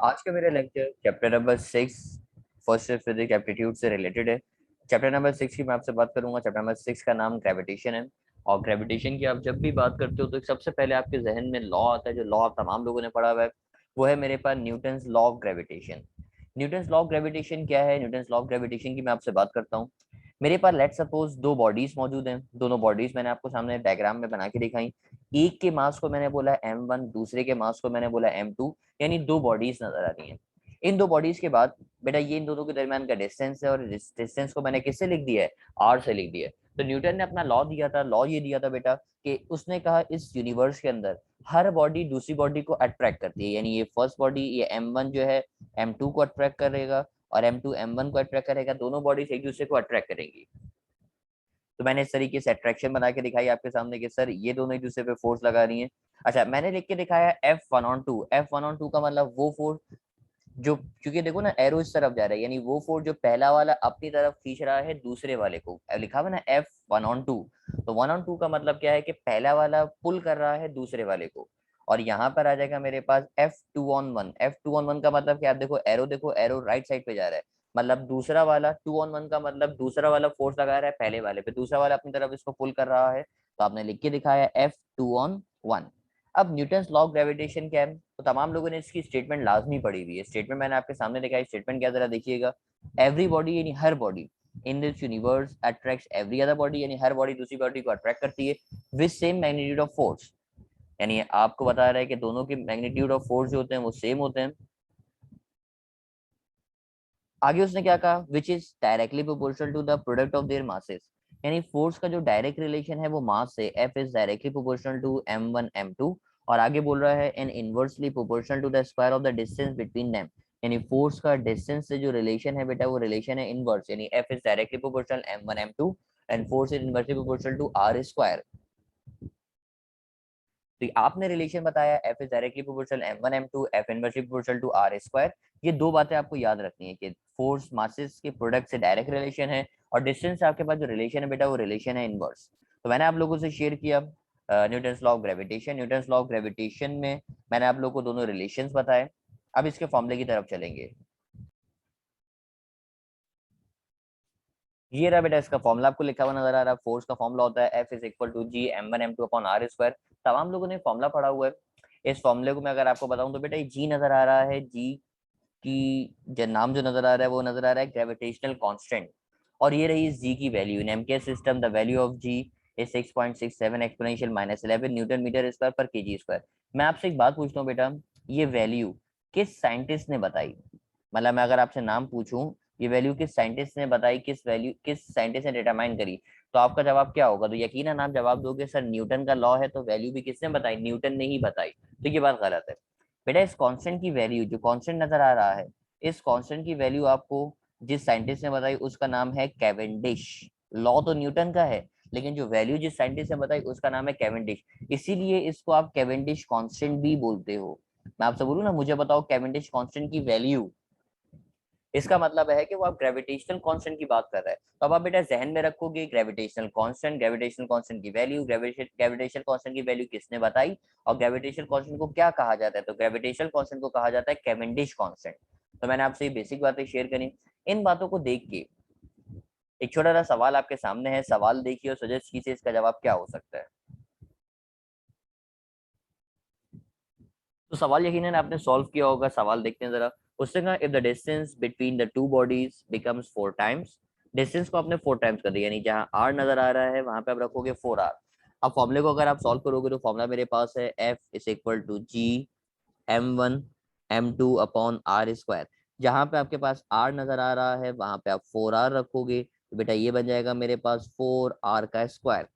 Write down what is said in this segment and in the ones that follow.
आज का मेरा lecture chapter number 6 first physics aptitude से रिलेटेड है। चैप्टर नंबर 6 की मैं आपसे बात करूंगा। चैप्टर नंबर 6 का नाम ग्रेविटेशन है। और ग्रेविटेशन की आप जब भी बात करते हो तो सबसे पहले आपके जहन में लॉ आता है, जो लॉ आप तमाम लोगों ने पढ़ा हुआ है। वो है मेरे पास Newton's law of gravitation. Newton's law of gravitation क्या है? न्यूटन्स लॉ ऑफ ग्रेविटेशन की मैं आपसे बात करता हूँ। मेरे पास लेट सपोज दो बॉडीज मौजूद हैं। दोनों बॉडीज मैंने आपको सामने डायग्राम में बना के दिखाई। एक के मास को मैंने बोला m1, दूसरे के मास को मैंने बोला m2, यानी दो बॉडीज नजर आ रही हैं। इन दो बॉडीज के बाद बेटा ये इन दोनों के दरमियान का डिस्टेंस है, और डिस्टेंस को मैंने किससे लिख दिया है? आर से लिख दिया है। तो न्यूटन ने अपना लॉ दिया था। लॉ ये दिया था बेटा कि उसने कहा इस यूनिवर्स के अंदर हर बॉडी दूसरी बॉडी को अट्रैक्ट करती है। यानी ये फर्स्ट बॉडी, ये m1 जो है m2 को अट्रैक्ट करेगा, और m2 m1 को अट्रैक्ट करेगा। दोनों बॉडीज एक दूसरे को अट्रैक्ट करेंगी। तो मैंने इस तरीके से अट्रैक्शन बना के दिखाई आपके सामने कि सर ये दोनों एक दूसरे पे फोर्स लगा रही हैं। अच्छा, मैंने लिख के दिखाया F1/2। F1/2 का मतलब वो फोर्स जो, क्योंकि देखो ना एरो इस तरफ जा रहा है, यानी वो फोर्स जो पहला वाला अपनी तरफ खींच रहा है दूसरे वाले को। लिखा हुआ ना F1/2। तो 1/2 का मतलब क्या है कि पहला वाला पुल कर रहा है दूसरे वाले को। और यहाँ पर आ जाएगा मेरे पास F2/1। F2/1 का मतलब क्या? आप देखो एरो राइट साइड पे जा रहा है। मतलब दूसरा वाला 2/1 का मतलब दूसरा वाला फोर्स लगा रहा है पहले वाले पे, दूसरा वाला अपनी तरफ इसको पुल कर रहा है। तो आपने लिख के दिखाया F2/1। अब न्यूटन्स लॉ ऑफ ग्रेविटेशन क्या है? तो तमाम लोगों ने इसकी स्टेटमेंट लाजमी पढ़ी हुई है। स्टेटमेंट मैंने आपके सामने दिखाई। स्टेटमेंट क्या, जरा देखिएगा। एवरी बॉडी यानी हर body in this universe attracts every other body, यानी हर बॉडी दूसरी बॉडी को अट्रैक्ट करती है with same magnitude of force. यानी आपको बता रहा है कि दोनों के मैग्नीट्यूड ऑफ फोर्स जो होते हैं वो सेम होते हैं। आगे उसने क्या कहा? Which is directly proportional to the product of their masses. यानी फोर्स का जो डायरेक्ट रिलेशन है वो मास से, F is directly proportional to m1 m2। और आगे बोल रहा है and inversely proportional to the square of the distance between them. यानी फोर्स का डिस्टेंस से जो रिलेशन है बेटा, वो रिलेशन है इनवर्स। यानी F is directly proportional m1 m2 and force is inversely proportional to r square. तो आपने रिलेशन बताया F is directly proportional m1 m2, F inversely proportional to r square. ये दो बातें आपको याद रखनी है कि फोर्स मासेस के प्रोडक्ट से डायरेक्ट रिलेशन है, और डिस्टेंस से आपके पास जो रिलेशन है बेटा, वो रिलेशन है इनवर्स। तो मैंने आप लोगों से शेयर किया Newton's law of gravitation. Newton's law of gravitation में मैंने आप लोगों को दोनों रिलेशंस बताए। अब इसके फॉर्मूले की तरफ चलेंगे। ये रहा बेटा इसका फॉर्मूला, आपको लिखा हुआ नजर आ रहा है। फोर्स का फॉर्मूला होता है F is equal to G m1 m2 upon r square. तमाम लोगों ने फॉर्मूला पढ़ा हुआ है। इस फॉर्मूले को मैं अगर आपको बताऊं तो बेटा ये जी नजर आ रहा है। जी की जो नाम जो नजर आ रहा है वो नजर आ रहा है ग्रेविटेशनल कांस्टेंट। और ये रही जी की value in MK system. The value of G is 6.67 exponential -11 newton metre square per kg square. मैं आपसे एक बात पूछता हूँ बेटा, ये वैल्यू किस साइंटिस्ट ने बताई? मतलब मैं अगर आपसे नाम पूछूं, ये वैल्यू किस साइंटिस्ट ने बताई, किस साइंटिस्ट ने डिटरमाइन करी, तो आपका जवाब क्या होगा? तो यकीनन आप जवाब दोगे सर न्यूटन का लॉ है, तो वैल्यू भी किसने बताई? न्यूटन ने ही बताई। तो ये बात गलत है बेटा। इस कांस्टेंट की वैल्यू, जो कांस्टेंट नजर आ रहा है, इस कांस्टेंट की वैल्यू आपको जिस साइंटिस्ट ने बताई उसका नाम है कैवेंडिश। लॉ तो न्यूटन का है, लेकिन जो वैल्यू जिस साइंटिस्ट ने बताई उसका नाम है कैवेंडिश। इसीलिए इसको आप कैवेंडिश कांस्टेंट भी बोलते हो। मैं आपसे बोलूँ ना, मुझे बताओ कैवेंडिश कांस्टेंट की वैल्यू, इसका मतलब है कि वो आप ग्रेविटेशनल कांस्टेंट की बात कर रहे हैं। तो अब आप बेटा जहन में रखोगे ग्रेविटेशनल कांस्टेंट, ग्रेविटेशनल कांस्टेंट की वैल्यू, ग्रेविटेशनल कांस्टेंट की वैल्यू किसने बताई, और ग्रेविटेशनल कांस्टेंट को क्या कहा जाता है? तो ग्रेविटेशनल कांस्टेंट को कहा जाता है कैवेंडिश कांस्टेंट। तो मैंने आपसे ये बेसिक बातें शेयर करी। इन बातों को देख के एक छोटा सा सवाल आपके सामने है। सवाल देखिए और सजेस्ट कीजिए इसका जवाब क्या हो सकता है। तो सवाल यकीनन आपने सॉल्व किया होगा। सवाल देखते हैं जरा। उससे कहा if the distance between the two bodies becomes 4 times. Distance को आपने 4 टाइम्स कर दिया, यानी जहां आर नजर आ रहा है वहां पे आप रखोगे 4r। अब फॉर्मूले को अगर आप सॉल्व करोगे तो फॉर्मूला मेरे पास है F is equal to G m1 m2 upon r square. जहां पे आपके पास r नजर आ रहा है वहां पे आप 4r रखोगे, तो बेटा ये बन जाएगा मेरे पास 4r का स्क्वायर।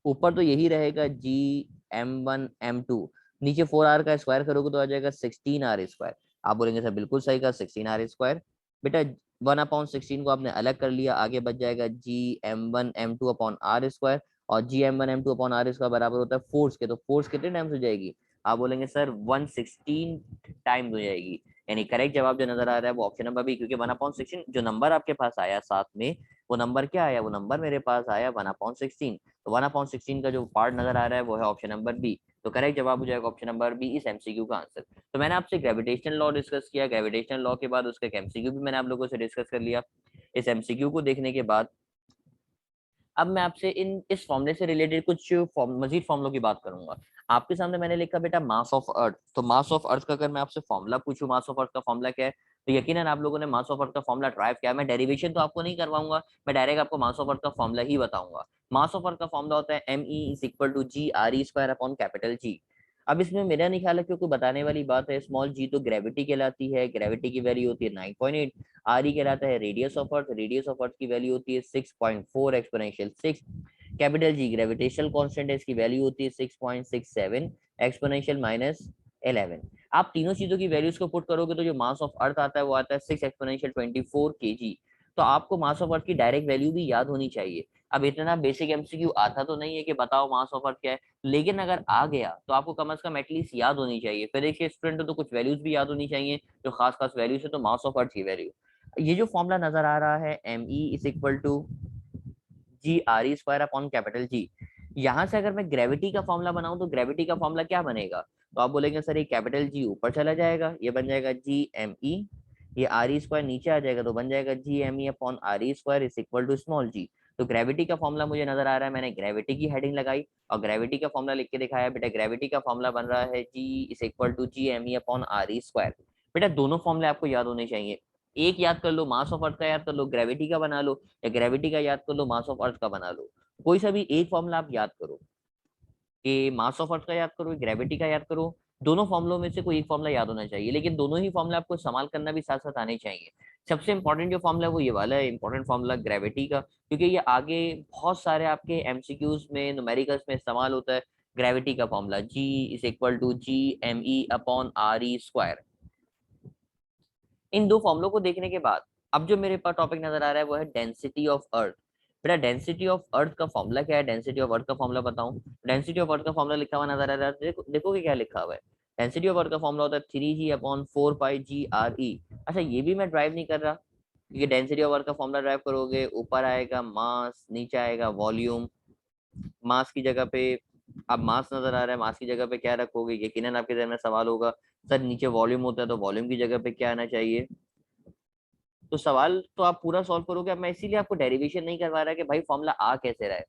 ऊपर तो यही रहेगा जी m1 m2, नीचे 4r का स्क्वायर करोगे तो आ जाएगा 16r स्क्वायर। आप बोलेंगे सर बिल्कुल सही कहा, 16r स्क्वायर। बेटा 1/16 को आपने अलग कर लिया, आगे बच जाएगा जी m1 m2 upon r square. और जी m1 m2 upon r square बराबर होता है फोर्स के। तो फोर्स कितने टाइम्स हो जाएगी? आप बोलेंगे सर 116 टाइम्स हो जाएगी। यानी करेक्ट जवाब जो नजर आ रहा है वो ऑप्शन नंबर बी, क्योंकि 1/16 जो नंबर आपके पास आया साथ में, वो नंबर क्या आया? वो नंबर मेरे पास आया 1/16। तो 1/16 का जो पार्ट नजर आ रहा है वो है ऑप्शन नंबर बी। तो करेक्ट जवाब हो जाएगा ऑप्शन नंबर बी इस एमसीक्यू का आंसर। तो मैंने आपसे ग्रेविटेशनल लॉ डिस्कस किया, ग्रेविटेशनल लॉ के बाद उसका एमसीक्यू भी मैंने आप लोगों से डिस्कस कर लिया। इस एमसीक्यू को देखने के बाद अब मैं आपसे इन इस फॉर्मूले से रिलेटेड कुछ मजीद फॉर्मुलों की बात करूंगा। आपके सामने मैंने लिखा बेटा मास ऑफ अर्थ। तो मास ऑफ अर्थ का अगर मैं आपसे फॉर्मूला पूछूं, मास ऑफ अर्थ का फॉर्मूला क्या है, तो यकीनन आप लोगों ने मास ऑफ अर्थ का फॉर्मूला ड्राइव किया। मैं डेरिवेशन तो आपको नहीं करवाऊंगा, मैं डायरेक्ट आपको मास ऑफ अर्थ का फॉर्मूला ही बताऊंगा। मास ऑफ अर्थ का फॉर्मूला होता है ME = G(RE²/G). अब इसमें मेरा नहीं ख्याल है क्योंकि बताने वाली बात है, स्मॉल जी तो ग्रेविटी कहलाती है, ग्रेविटी की वैल्यू होती है 9.8। आर ई कहलाता है radius of earth, radius of earth की वैल्यू होती है 6.4 exponential 6। Capital G gravitational constant है, इसकी वैल्यू होती है 6.67 एक्सपोनेंशियल -11। आप तीनों चीजों की वैल्यूज को पुट करोगे तो जो मास ऑफ अर्थ आता है वो आता है 6 एक्सपोनेंशियल 24 kg। तो आपको मास ऑफ अर्थ की डायरेक्ट वैल्यू भी याद होनी चाहिए। अब इतना बेसिक एमसीक्यू आता तो नहीं है कि बताओ मास ऑफ अर्थ क्या है, लेकिन अगर आ गया तो आपको कम से कम एटलीस्ट याद होनी चाहिए। फिर एक स्टूडेंट तो कुछ वैल्यूज भी याद होनी चाहिए जो खास खास वैल्यूज है। तो मास ऑफ अर्थ की वैल्यू, ये जो फॉर्मूला नजर आ रहा है ME = G(RE²/G), यहाँ से अगर मैं ग्रेविटी का फॉर्मूला बनाऊं तो ग्रेविटी का फॉर्मूला क्या बनेगा? तो आप बोलेंगे सर ये कैपिटल जी ऊपर चला जाएगा, ये बन जाएगा GME, ये RE² नीचे आ जाएगा तो बन जाएगा GME/RE² स्मॉल जी। तो ग्रेविटी का फॉर्मूला मुझे नजर आ रहा है, मैंने ग्रेविटी की हेडिंग लगाई और ग्रेविटी का फॉर्मूला लिख के दिखाया। बेटा ग्रेविटी का फॉर्मूला बन रहा है G(GME/RE²। बेटा दोनों फॉर्मूले आपको याद होने चाहिए। एक याद कर लो मास ऑफ अर्थ का, याद कर लो ग्रेविटी का बना लो, या ग्रेविटी का याद कर लो मास ऑफ अर्थ का बना लो। कोई सा भी एक फॉर्मूला आप याद करो, कि मास ऑफ अर्थ का याद करो, ग्रेविटी का याद करो। दोनों फॉर्मुलों में से कोई एक फॉर्मूला याद होना चाहिए, लेकिन दोनों ही फॉर्मूला आपको इस्तेमाल करना भी साथ साथ आने चाहिए। सबसे इंपॉर्टेंट जो फॉर्मूला है वो ये वाला है, इंपॉर्टेंट फॉर्मूला ग्रेविटी का, क्योंकि ये आगे बहुत सारे आपके एमसीक्यूज में न्यूमेरिकल्स में इस्तेमाल होता है। ग्रेविटी का फॉर्मूला G(GME/RE²)। इन दो फॉर्मुलों को देखने के बाद अब जो मेरे पास टॉपिक नजर आ रहा है वो है डेंसिटी ऑफ अर्थ। बेटा डेंसिटी ऑफ अर्थ का फॉर्मूला क्या है? डेंसिटी ऑफ अर्थ का फॉर्मूला बताऊं? डेंसिटी ऑफ अर्थ का फॉर्मूला लिखा हुआ नजर आ रहा है, देखोगे क्या लिखा हुआ है। डेंसिटी ऑफ अर्थ का फॉर्मूला होता है 3G/4π(G)RE। अच्छा ये भी मैं ड्राइव नहीं कर रहा, क्योंकि डेंसिटी ऑफ अर्थ का फॉर्मूला ड्राइव करोगे ऊपर आएगा मास, नीचे आएगा वॉल्यूम। मास की जगह पे, अब मास नजर आ रहा है, मास की जगह पे क्या रखोगे? यकीनन आपके जहन में सवाल होगा सर नीचे वॉल्यूम होता है तो वॉल्यूम की जगह पे क्या आना चाहिए? तो सवाल तो आप पूरा सॉल्व करोगे। अब मैं इसीलिए आपको डेरिवेशन नहीं करवा रहा कि भाई फॉर्मूला आ कैसे रहा है,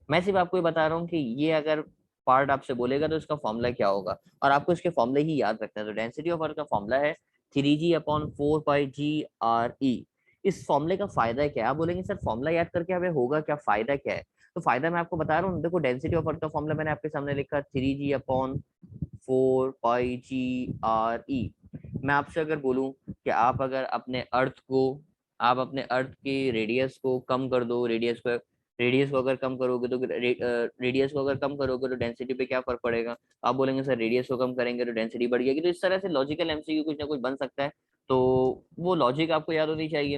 मैं सिर्फ आपको ये बता रहा हूँ कि ये अगर पार्ट आपसे बोलेगा तो इसका फॉर्मूला क्या होगा, और आपको इसके फॉर्मूले ही याद रखना है। तो डेंसिटी ऑफ अर्थ का फॉर्मूला है 3G/4π(G)RE। इस फॉर्मूले का फायदा क्या है? आप बोलेंगे सर फॉर्मूला याद करके हमें होगा क्या, फायदा क्या है? तो फायदा मैं आपको बता रहा हूँ। देखो डेंसिटी ऑफ अर्थ का फॉर्मूला मैंने आपके सामने लिखा 3G/4π(G)RE। मैं आपसे अगर बोलूं कि आप अगर अपने अर्थ को, आप अपने अर्थ के रेडियस को कम कर दो, रेडियस को अगर कम करोगे तो रेडियस को अगर कम करोगे तो डेंसिटी पे क्या फर्क पड़ेगा? आप बोलेंगे सर रेडियस को कम करेंगे तो डेंसिटी बढ़ जाएगी। तो इस तरह से लॉजिकल एमसीक्यू कुछ ना कुछ बन सकता है, तो वो लॉजिक आपको याद होनी चाहिए।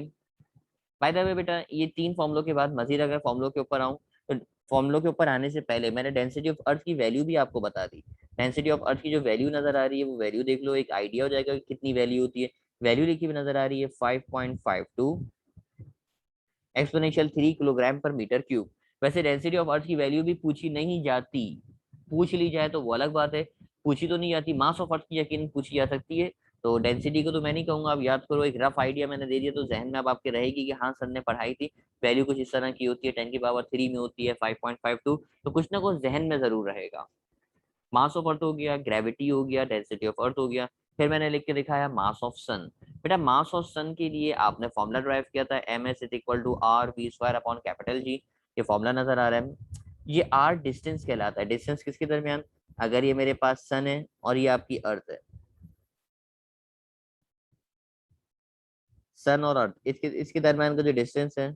बाय द वे बेटा ये तीन फॉर्मुलों के बाद मजीद अगर फॉर्मुलों के ऊपर आऊं, तो फॉर्मुलों के ऊपर आने से पहले मैंने डेंसिटी ऑफ अर्थ की वैल्यू भी आपको बता दी। डेंसिटी ऑफ अर्थ की जो वैल्यू नजर आ रही है वो वैल्यू देख लो, एक आइडिया हो जाएगा कि कितनी वैल्यू होती है। वैल्यू लिखी हुई नजर आ रही है 5.52 एक्सपोनेंशियल 3 किलोग्राम पर मीटर क्यूब। वैसे डेंसिटी ऑफ अर्थ की वैल्यू भी पूछी नहीं जाती, पूछ ली जाए तो वो अलग बात है, पूछी तो नहीं जाती। मास ऑफ अर्थ की यकीन पूछी जा सकती है। तो डेंसिटी को तो मैं नहीं कहूंगा, आप याद करो, एक रफ आइडिया मैंने दे दिया तो जहन में अब आपके रहेगी कि हाँ सर ने पढ़ाई थी, वैल्यू कुछ इस तरह की होती है, 10⁻³ में होती है 5.52। तो कुछ ना कुछ जहन में जरूर रहेगा। मास ऑफ अर्थ हो गया, ग्रेविटी हो गया, डेंसिटी ऑफ अर्थ हो गया। फिर मैंने लिख के दिखाया मास ऑफ सन। बेटा मास ऑफ सन के लिए आपने फॉर्मूला ड्राइव किया था MS = RV²/G। ये फॉर्मूला नजर आ रहा है। ये आर डिस्टेंस कहलाता है। डिस्टेंस किसके दरमियान? अगर ये मेरे पास सन है और ये आपकी अर्थ है, सन और अर्थ, इसके इसके दरमियान का जो डिस्टेंस है,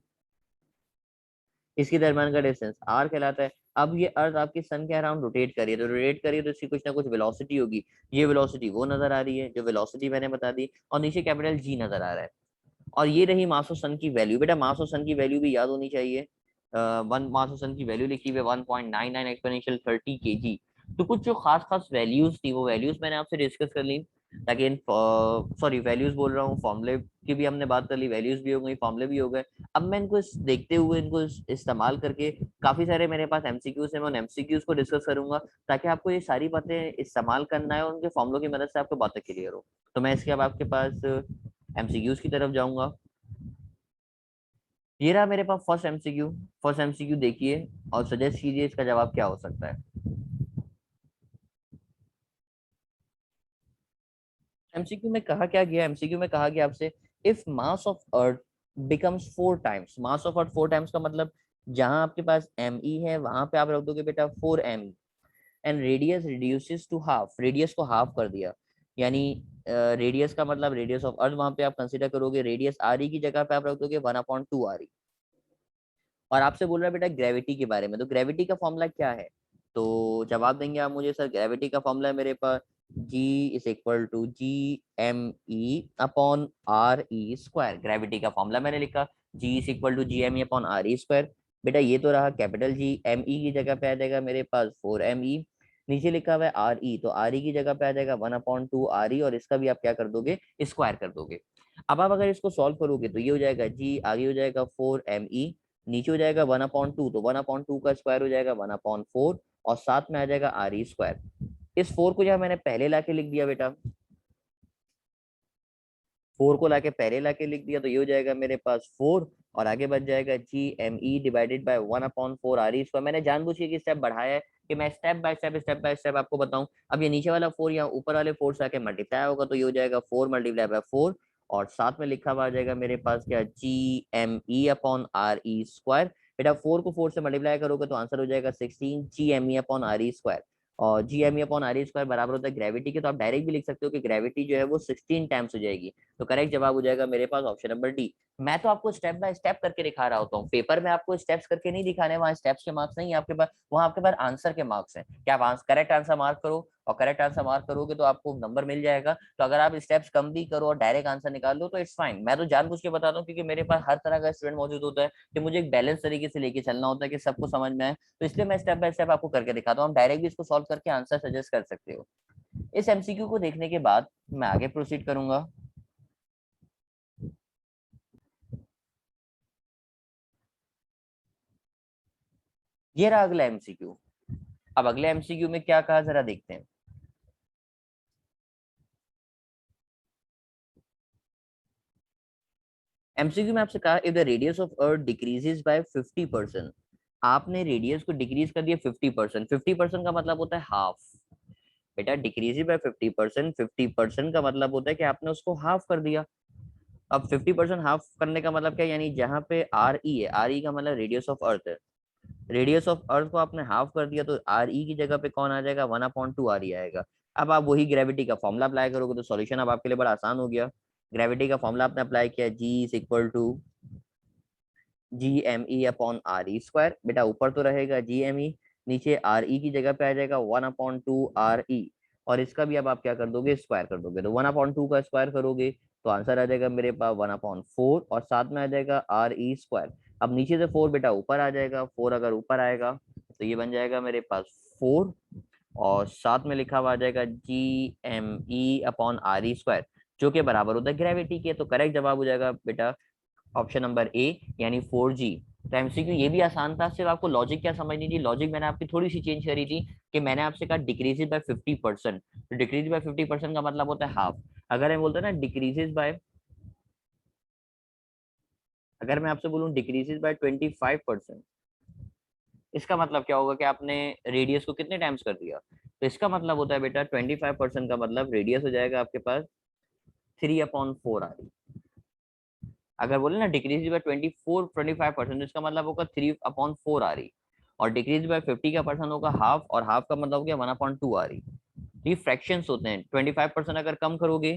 इसके दरमियान का डिस्टेंस आर कहलाता है। अब ये अर्थ आपकी सन के अराउंड रोटेट करिए, तो रोटेट करिए तो इसकी कुछ ना कुछ वेलोसिटी होगी। ये वेलोसिटी वो नजर आ रही है जो वेलोसिटी मैंने बता दी, और नीचे कैपिटल जी नजर आ रहा है। और ये रही मास ऑफ सन की वैल्यू। बेटा मास ऑफ सन की वैल्यू भी याद होनी चाहिए। वन मास ऑफ सन की वैल्यू लिखी हुई है 1.99 एक्सपोनेंशियल 30 kg। तो कुछ जो खास खास वैल्यूज थी वो वैल्यूज मैंने आपसे डिस्कस कर ली। ताकि इन सॉरी वैल्यूज बोल रहा हूँ, फॉर्मूले की भी हमने बात कर ली, वैल्यूज भी हो गई, फॉर्मूले भी हो गए। अब मैं इनको देखते हुए इनको इस्तेमाल करके काफी सारे मेरे पास एमसीक्यूज है, मैं उन एमसीक्यूज को डिस्कस करूंगा ताकि आपको ये सारी बातें इस्तेमाल करना है और उनके फॉर्मूलों की मदद से आपको बातें क्लियर हो। तो मैं इसके अब आपके पास एमसीक्यूज की तरफ जाऊंगा। ये रहा मेरे पास फर्स्ट एमसीक्यू। फर्स्ट एमसीक्यू देखिए और सजेस्ट कीजिए इसका जवाब क्या हो सकता है। एमसीक्यू में कहा क्या गया, एमसीक्यू में कहा गया आपसे, if mass of earth becomes 4 times, mass of earth 4 times का मतलब जहां आपके पास एम ई है वहां पे आप रख दोगे बेटा 4 M, and radius reduces to half, radius को हाफ कर दिया, यानी रेडियस का मतलब रेडियस ऑफ अर्थ वहां पे आप कंसीडर करोगे, रेडियस आर ई की जगह पे आप रख दोगे 1/2 आर ई। और आपसे बोल रहा है बेटा ग्रेविटी के बारे में, तो ग्रेविटी का फॉर्मूला क्या है, तो जवाब देंगे आप मुझे, सर ग्रेविटी का फॉर्मूला है मेरे पास G is equal to G M E upon R E square. Gravity का फॉर्मूला मैंने लिखा G is equal to G M E upon R E square. बेटा ये तो रहा कैपिटल जी, एम ई की जगह पे आ जाएगा मेरे पास 4 ME, नीचे लिखा हुआ है आर ई, तो आर ई की जगह पे आ जाएगा 1/2 आर ई, और इसका भी आप क्या कर दोगे, स्क्वायर कर दोगे। अब आप अगर इसको सॉल्व करोगे तो ये हो जाएगा जी, आगे हो जाएगा 4 ME, नीचे हो जाएगा 1/2, तो 1/2 का स्क्वायर हो जाएगा 1/4, और साथ में आ जाएगा आर ई स्क्वायर। इस 4 को जो है मैंने पहले लाके लिख दिया बेटा, 4 को लाके पहले लाके लिख दिया, तो ये हो जाएगा मेरे पास 4, और आगे बच जाएगा G M E divided by 1/4 R E square. मैंने जानबूझ के स्टेप बढ़ाया है कि मैं स्टेप बाय स्टेप आपको बताऊं। अब ये नीचे वाला 4 यहाँ ऊपर वाले 4 से आके मल्टीप्लाई होगा, तो ये हो जाएगा 4 × 4, और साथ में लिखा हुआ आ जाएगा मेरे पास क्या, G M E upon R E square. बेटा 4 को 4 से मल्टीप्लाई करोगे तो आंसर हो जाएगा 16 G M E upon R E square. और G M E upon R E square बराबर होता है ग्रेविटी के, तो आप डायरेक्ट भी लिख सकते हो कि ग्रेविटी जो है वो 16 टाइम्स हो जाएगी। तो करेक्ट जवाब हो जाएगा मेरे पास ऑप्शन नंबर डी। मैं तो आपको स्टेप बाय स्टेप करके दिखा रहा होता हूँ, पेपर में आपको स्टेप्स करके नहीं दिखाने, वहाँ स्टेप्स के मार्क्स नहीं है आपके पास, वहाँ आपके पास आंसर के मार्क्स हैं कि आप करेक्ट आंसर मार्क करो, और करेक्ट आंसर मार्क करोगे तो आपको नंबर मिल जाएगा। तो अगर आप स्टेप्स कम भी करो और डायरेक्ट आंसर निकाल लो तो इट्स फाइन। मैं तो जानबूझ के बताता हूँ क्योंकि मेरे पास हर तरह का स्टूडेंट मौजूद होता है कि मुझे एक बैलेंस तरीके से लेके चलना होता है कि सबको समझ में आए, तो इसलिए मैं स्टेप बाय स्टेप आपको करके दिखाता हूँ। हम डायरेक्ट भी इसको सॉल्व करके आंसर सजेस्ट कर सकते हो। इस एमसीक्यू को देखने के बाद मैं आगे प्रोसीड करूंगा। ये रहा अगला एमसीक्यू। अब अगले एमसीक्यू में क्या कहा जरा देखते हैं। एमसीक्यू में आपसे कहा if the radius of earth decreases by 50%, आपने रेडियस को डिक्रीज कर दिया 50%। 50% का मतलब होता है हाफ। बेटा डिक्रीज बाय 50%, 50% का मतलब होता है कि आपने उसको हाफ कर दिया। अब 50% हाफ करने का मतलब क्या है, यानी जहां पे आर ई है, आर ई का मतलब रेडियस ऑफ अर्थ है, रेडियस ऑफ अर्थ को आपने हाफ कर दिया, तो आर ई की जगह पे कौन आ जाएगा, 1/2 आर ई आएगा। अब आप वही ग्रेविटी का फॉर्मूला अप्लाई करोगे तो सॉल्यूशन अब आपके लिए बड़ा आसान हो गया। ग्रेविटी का फॉर्मूला आपने अप्लाई किया, G is equal to G M E upon R E square. बेटा ऊपर तो रहेगा जी एम ई, नीचे आर ई की जगह पे आ जाएगा 1/2 आर ई, और इसका भी अब आप क्या कर दोगे, स्क्वायर कर दोगे। तो 1/2 का स्क्वायर करोगे तो आंसर आ जाएगा मेरे पास 1/4, और साथ में आ जाएगा आर ई स्क्वायर। अब नीचे से 4 बेटा ऊपर आ जाएगा, 4 अगर ऊपर आएगा तो ये बन जाएगा मेरे पास 4, और साथ में लिखा हुआ आ जाएगा G M E upon R E square, जो कि बराबर होता है ग्रेविटी के। तो करेक्ट जवाब हो जाएगा बेटा ऑप्शन नंबर ए, यानी 4G। तो एमसीक्यू ये भी आसान था, सिर्फ आपको लॉजिक क्या समझनी थी, लॉजिक मैंने आपकी थोड़ी सी चेंज करी थी कि मैंने आपसे कहा डिक्रीजेज बाय 50%, तो डिक्रीज बाय 50% का मतलब होता है हाफ। अगर मैं बोलता ना डिक्रीजेज बाय, अगर मैं आपसे बोलूं डिक्रीजेज बाय 25%, इसका मतलब क्या होगा कि आपने रेडियस को कितने टाइम्स कर दिया, तो इसका मतलब होता है बेटा 25% का मतलब रेडियस हो जाएगा आपके पास 3/4 आ रही। अगर बोले ना डिक्रीज बाय 25% इसका मतलब होगा 3/4 आ रही, और डिक्रीज बाय 50 का परसेंट होगा हाफ, और हाफ का मतलब हो गया 1/2 आ रही। तो ये फ्रैक्शंस होते हैं। 25% अगर कम करोगे,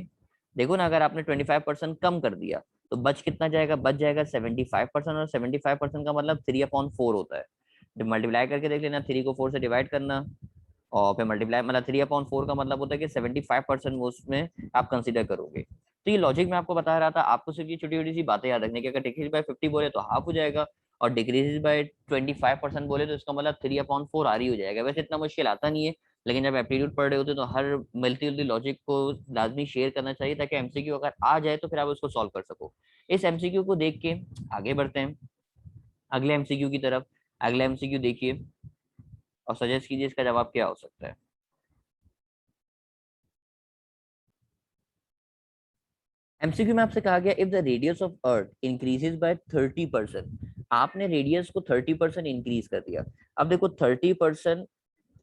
देखो ना, अगर आपने 25% कम कर दिया तो बच कितना जाएगा, बच जाएगा 75%, और 75% का मतलब 3/4 होता है। जब मल्टीप्लाई करके देख लेना, 3 को 4 से डिवाइड करना, और फिर मल्टीप्लाई, मतलब 3/4 का मतलब होता है कि 75% वो उसमें आप कंसिडर करोगे। तो ये लॉजिक मैं आपको बता रहा था, आपको सिर्फ ये छोटी छोटी सी बातें याद रखने की। अगर डिक्रीज बाय 50 बोले तो हाफ हो जाएगा, और डिक्रीज बाय 25% बोले तो इसका मतलब 3/4 आ रही हो जाएगा। वैसे इतना मुश्किल आता नहीं है, लेकिन जब एप्टीट्यूड पढ़ रहे होते तो हर मल्टी लॉजिक को लाजमी शेयर करना चाहिए, ताकि एमसीक्यू अगर आ जाए तो फिर आप उसको सॉल्व कर सको। इस एमसीक्यू को देख के आगे बढ़ते हैं अगले एमसीक्यू की तरफ। अगले एमसीक्यू देखिए और सजेस्ट कीजिए इसका जवाब क्या हो सकता है। एमसीक्यू में आपसे कहा गया if the radius of earth increases by 30%, आपने रेडियस को 30% इंक्रीज कर दिया। अब देखो 30%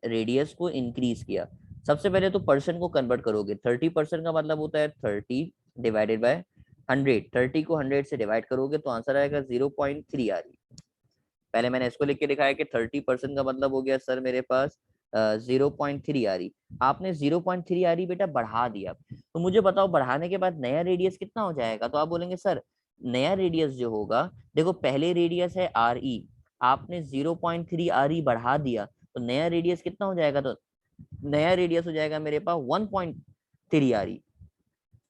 रेडियस को इंक्रीज किया, सबसे पहले तो परसेंट को कन्वर्ट करोगे। 30% का मतलब होता है 30 डिवाइडेड बाय 100। 30 को 100 से डिवाइड करोगे तो आंसर आएगा 0.3 आ रही। पहले मैंने इसको लिख के दिखाया कि 30% का मतलब हो गया सर मेरे पास 0.3 आ रही। आपने 0.3 आ रही बेटा बढ़ा दिया, तो मुझे बताओ बढ़ाने के बाद नया रेडियस कितना हो जाएगा। तो आप बोलेंगे सर नया रेडियस जो होगा, देखो पहले रेडियस है आर ई, आपने 0.3 आर ई बढ़ा दिया तो नया रेडियस कितना हो जाएगा। तो नया रेडियस हो जाएगा मेरे पास 1.3 आर ई।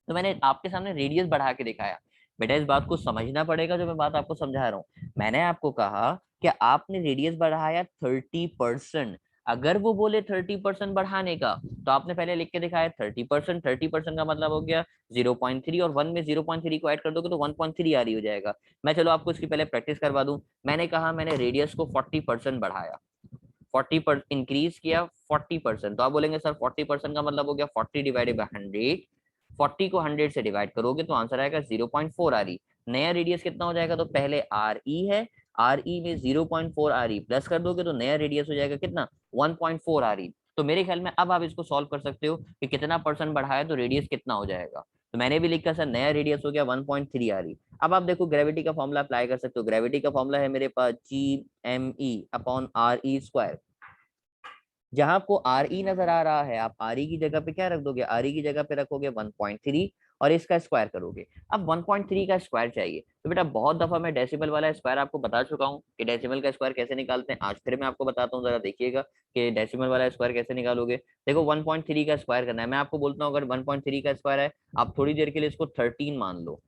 तो मैंने आपके सामने रेडियस बढ़ा के दिखाया। बेटा इस बात को समझना पड़ेगा जो मैं बात आपको समझा रहा हूँ। मैंने आपको कहा कि आपने रेडियस बढ़ाया 30%। अगर वो बोले 30% बढ़ाने का, तो आपने पहले लिख के दिखाया 30%। 30% का मतलब हो गया 0.3, और 1 में 0.3 को ऐड कर दोगे तो 1.3 आ रही हो जाएगा। मैं चलो आपको इसकी पहले प्रैक्टिस करवा दूं। मैंने कहा मैंने रेडियस को 40% बढ़ाया, 40% इंक्रीज किया 40%। तो आप बोलेंगे सर 40% का मतलब हो गया 40 डिवाइडेड बाय 100। 40 को 100 से डिवाइड करोगे तो आंसर आएगा 0.4 आ रही। नया रेडियस कितना हो जाएगा, तो पहले आर ई है, आर ई में 0.4 आ रही प्लस कर दोगे तो नया रेडियस हो जाएगा कितना 1.4 आ रही। तो मेरे ख्याल में अब आप इसको सॉल्व कर सकते हो कि कितना परसेंट बढ़ाया तो रेडियस कितना हो जाएगा। तो मैंने भी लिखा सर नया रेडियस हो गया 1.3 आ रही। अब आप देखो ग्रेविटी का फॉर्मूला अप्लाई कर सकते हो। ग्रेविटी का फॉर्मूला है मेरे पास G M E upon R E square. जहां आपको आर ई नजर आ रहा है, आप आर ई की जगह पे क्या रख दोगे, आर ई की जगह पे रखोगे 1.3 और इसका स्क्वायर करोगे। अब 1.3 का स्क्वायर चाहिए, तो बेटा बहुत दफा मैं डेसिमल वाला स्क्वायर आपको बता चुका हूँ कि डेसिमल का स्क्वायर कैसे निकालते हैं। आज फिर मैं आपको बताता हूँ, जरा देखिएगा कि डेसिमल वाला स्क्वायर कैसे निकालोगे। देखो 1.3 का स्क्वायर करना है। मैं आपको बोलता हूँ अगर 1.3 का स्क्वायर है, आप थोड़ी देर के लिए इसको 13 मान लो।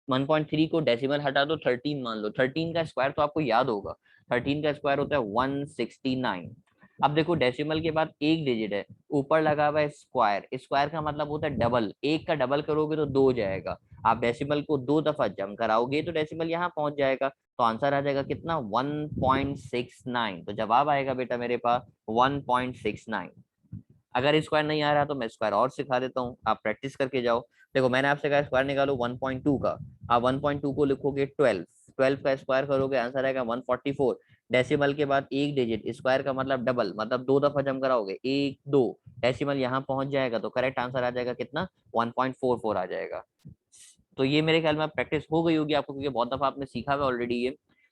1.3 को डेसिमल हटा दो, 13 मान लो। 13 का स्क्वायर तो आपको याद होगा, 13 का स्क्वायर होता है 169। अब देखो डेसिमल के बाद एक डिजिट है, ऊपर लगा हुआ है स्क्वायर। स्क्वायर का मतलब होता है डबल, एक का डबल करोगे तो दो हो जाएगा। आप डेसिमल को दो दफा जम कराओगे तो डेसिमल यहाँ पहुंच जाएगा, तो आंसर आ जाएगा कितना 1.69। तो जवाब आएगा बेटा मेरे पास 1.69। अगर स्क्वायर नहीं आ रहा तो मैं स्क्वायर और सिखा देता हूँ, आप प्रैक्टिस करके जाओ। देखो मैंने आपसे कहा स्क्वायर निकालो 1.2 का। आप 1.2 को लिखोगे 12, 12 का स्क्वायर करोगे आंसर आएगा 144। डेसिमल के बाद एक डिजिट, स्क्वायर का मतलब डबल, मतलब दो दफा जम कराओगे, एक दो, डेसिमल यहाँ पहुंच जाएगा तो करेक्ट आंसर आ जाएगा कितना 1.44 आ जाएगा। तो ये मेरे ख्याल में प्रैक्टिस हो गई होगी आपको, क्योंकि बहुत दफा आपने सीखा हुआ ऑलरेडी ये।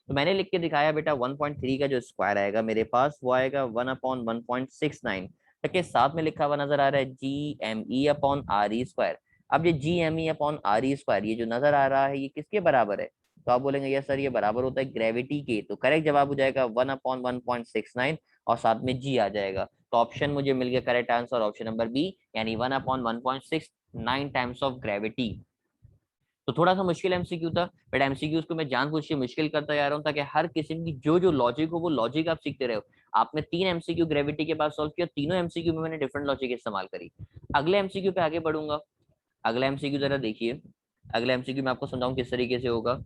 तो मैंने लिख के दिखाया बेटा 1.3 का जो स्क्वायर आएगा मेरे पास वो आएगा 1/1.69। के साथ में लिखा हुआ नजर आ रहा है G M E upon R E square. अब ये G M E upon R E square ये जो नजर आ रहा है ये किसके बराबर है। तो आप बोलेंगे यस सर ये बराबर होता है ग्रेविटी के। तो करेक्ट जवाब हो जाएगा 1/1.69 और साथ में जी आ जाएगा। तो ऑप्शन मुझे मिल गया correct answer option number B, यानी 1/1.69 टाइम्स ऑफ ग्रेविटी। तो थोड़ा सा मुश्किल एमसीक्यू था, बट एमसीक्यूज को मैं जानबूझ के मुश्किल करता जा रहा हूँ ताकि हर किस्म की जो जो लॉजिक हो वो लॉजिक आप सीखते रहो। आपने 3 एमसीक्यू ग्रेविटी के बाद सॉल्व किया, तीनों एमसीक्यू में मैंने डिफरेंट लॉजिक इस्तेमाल करी। अगले एमसीक्यू पे आगे बढ़ूंगा। अगला एमसीक्यू जरा देखिए। अगला एमसीक्यू मैं आपको समझाऊं किस तरीके से होगा।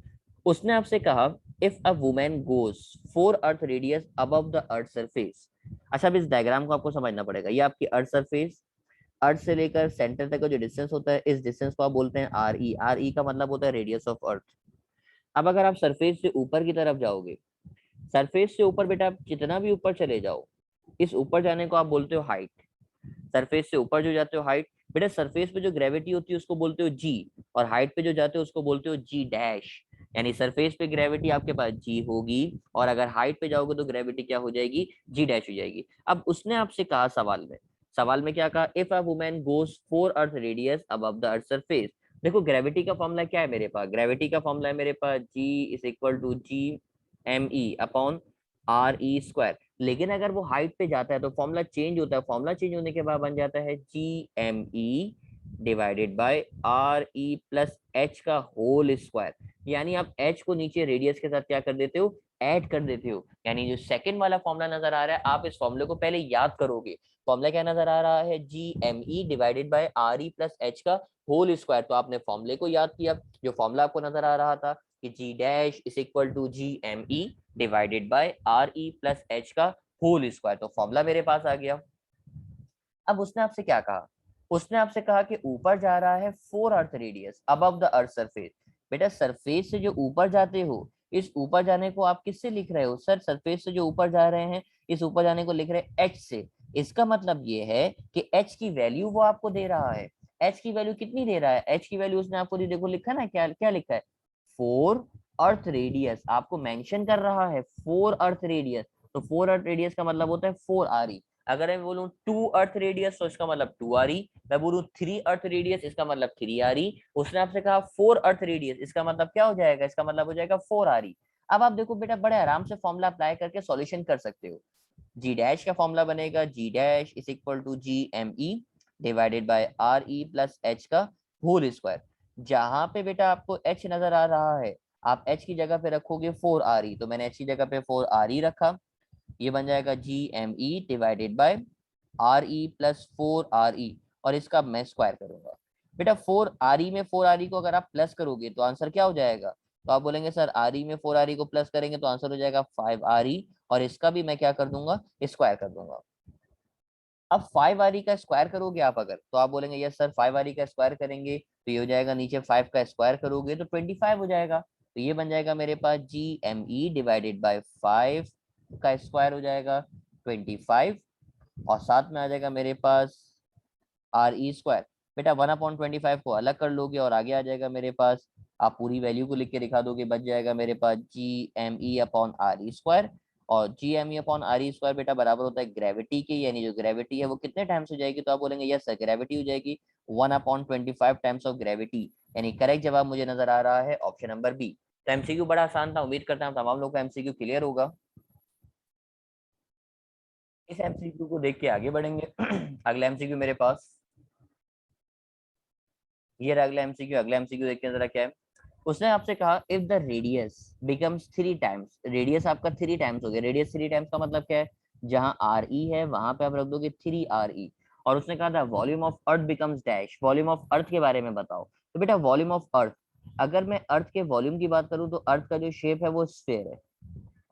उसने आपसे कहा if a women goes 4 earth radius above the earth surface. अच्छा अब इस डायग्राम को आपको समझना पड़ेगा। ये आपकी अर्थ सरफेस, अर्थ से लेकर सेंटर तक का जो डिस्टेंस होता है इस डिस्टेंस को आप बोलते हैं आर ई। आर ई का मतलब होता है रेडियस ऑफ अर्थ। अब अगर आप सरफेस से ऊपर की तरफ जाओगे, सरफेस से ऊपर बेटा आप जितना भी ऊपर चले जाओ, इस ऊपर जाने को आप बोलते हो हाइट। सरफेस से ऊपर जो जाते हो हाइट, बेटा सरफेस पे जो ग्रेविटी होती है उसको बोलते हो जी, और हाइट पे जो जाते हो उसको बोलते हो जी डैश। यानी सरफेस पे ग्रेविटी आपके पास जी होगी, और अगर हाइट पे जाओगे तो ग्रेविटी क्या हो जाएगी जी डैश हो जाएगी। अब उसने आपसे कहा सवाल में क्या कहा, if a woman goes 4 earth radius above the earth surface. देखो ग्रेविटी का फॉर्मूला क्या है मेरे पास, ग्रेविटी का फॉर्मूला है मेरे पास G is equal to G M E upon R E square. लेकिन अगर वो हाइट पे जाता है तो फॉर्मूला चेंज होता है। फॉर्मूला चेंज होने के बाद बन जाता है G M E divided by R E plus H का होल स्क्वायर। यानी आप एच को नीचे रेडियस के साथ क्या कर देते हो ऐड कर देते हो। यानी जो सेकंड वाला फॉर्मूला नजर आ रहा है, आप इस फॉर्मूले को पहले याद करोगे। फॉर्मूला क्या नजर आ रहा है, G M E divided by R E plus H का होल स्क्वायर। तो आपने फॉर्मूले को याद किया, जो फॉर्मूला आपको नजर आ रहा था कि G dash is equal to G M E divided by R E plus H का होल स्क्वायर, तो फॉर्मूला मेरे पास आ गया। अब उसने आपसे क्या कहा, उसने आपसे कहा कि ऊपर जा रहा है 4 earth radius above the earth surface. बेटा सरफेस से जो ऊपर जाते हो, इस ऊपर जाने को आप किससे लिख रहे हो, सर सरफेस से जो ऊपर जा रहे हैं, इस ऊपर जाने को लिख रहे हैं एच से। इसका मतलब ये है कि एच की वैल्यू वो आपको दे रहा है। एच की वैल्यू कितनी दे रहा है, एच की वैल्यू उसने आपको दी, देखो लिखा ना, क्या क्या लिखा है, 4 अर्थ रेडियस, आपको मेंशन कर रहा है 4 अर्थ रेडियस। तो 4 अर्थ रेडियस का मतलब होता है 4 RE। अगर मैं बोलूं 2 अर्थ रेडियस तो इसका मतलब 2 RE। मैं बोलूं 3 अर्थ रेडियस इसका मतलब 3 RE। उसने आपसे कहा 4 अर्थ रेडियस, इसका मतलब क्या हो जाएगा, इसका मतलब हो जाएगा 4 RE। अब आप देखो बेटा, बड़े आराम से फॉर्मूला अप्लाई करके सॉल्यूशन कर सकते हो। जी डैश का फॉर्मूला बनेगा G dash is equal to G M E divided by R E plus H का होल स्क्वायर। जहां पे बेटा आपको एच नजर आ रहा है, आप एच की जगह पे रखोगे 4 RE, तो मैंने एच की जगह पे 4 RE रखा। ये बन जाएगा G M E divided by R E plus 4 RE, और इसका मैं स्क्वायर करूंगा। बेटा 4 RE में 4 RE को अगर आप प्लस करोगे तो आंसर क्या हो जाएगा, तो आप बोलेंगे सर RE में 4 RE को प्लस करेंगे तो आंसर हो जाएगा 5 RE, और इसका भी मैं क्या कर दूंगा, स्क्वायर कर दूंगा। अब 5 RE का स्क्वायर करोगे आप अगर, तो आप बोलेंगे यस सर 5 RE का स्क्वायर करेंगे तो ये हो जाएगा, नीचे 5 का स्क्वायर करोगे तो 25 हो जाएगा। तो ये बन जाएगा मेरे पास G M E divided by 5 का स्क्वायर हो जाएगा 25, और साथ में आ जाएगा मेरे पास RE स्क्वायर। बेटा 1/25 को अलग कर लोगे और आगे आ जाएगा मेरे पास, आप पूरी वैल्यू को लिख के दिखा दोगे, बच जाएगा मेरे पास G M E upon RE square. और G M E upon RE square बेटा बराबर होता है ग्रेविटी के, यानी जो ग्रेविटी है वो कितने टाइम्स हो जाएगी, तो आप बोलेंगे यस सर ग्रेविटी हो जाएगी 1/25 टाइम्स ऑफ ग्रेविटी। यानी करेक्ट जवाब मुझे नजर आ रहा है ऑप्शन नंबर बी। तो एमसीक्यू बड़ा आसान था, उम्मीद करता हूँ तमाम लोग का एमसीक्यू क्लियर होगा। इस एमसीक्यू को देख के आगे बढ़ेंगे। अगला एमसीक्यू मेरे पास, ये रहा अगला एमसीक्यू। अगला एमसीक्यू देखते हैं जरा क्या है। उसने आपसे कहा if the radius becomes 3 times, radius आपका 3 टाइम्स हो गया। रेडियस 3 टाइम्स का मतलब क्या है, जहां आर ई है वहां पे आप रख दोगे 3 RE। और उसने कहा था volume of earth becomes dash, volume of earth के बारे में बताओ। तो बेटा वॉल्यूम ऑफ अर्थ, अगर मैं अर्थ के वॉल्यूम की बात करूं तो अर्थ का जो शेप है वो स्फेयर है,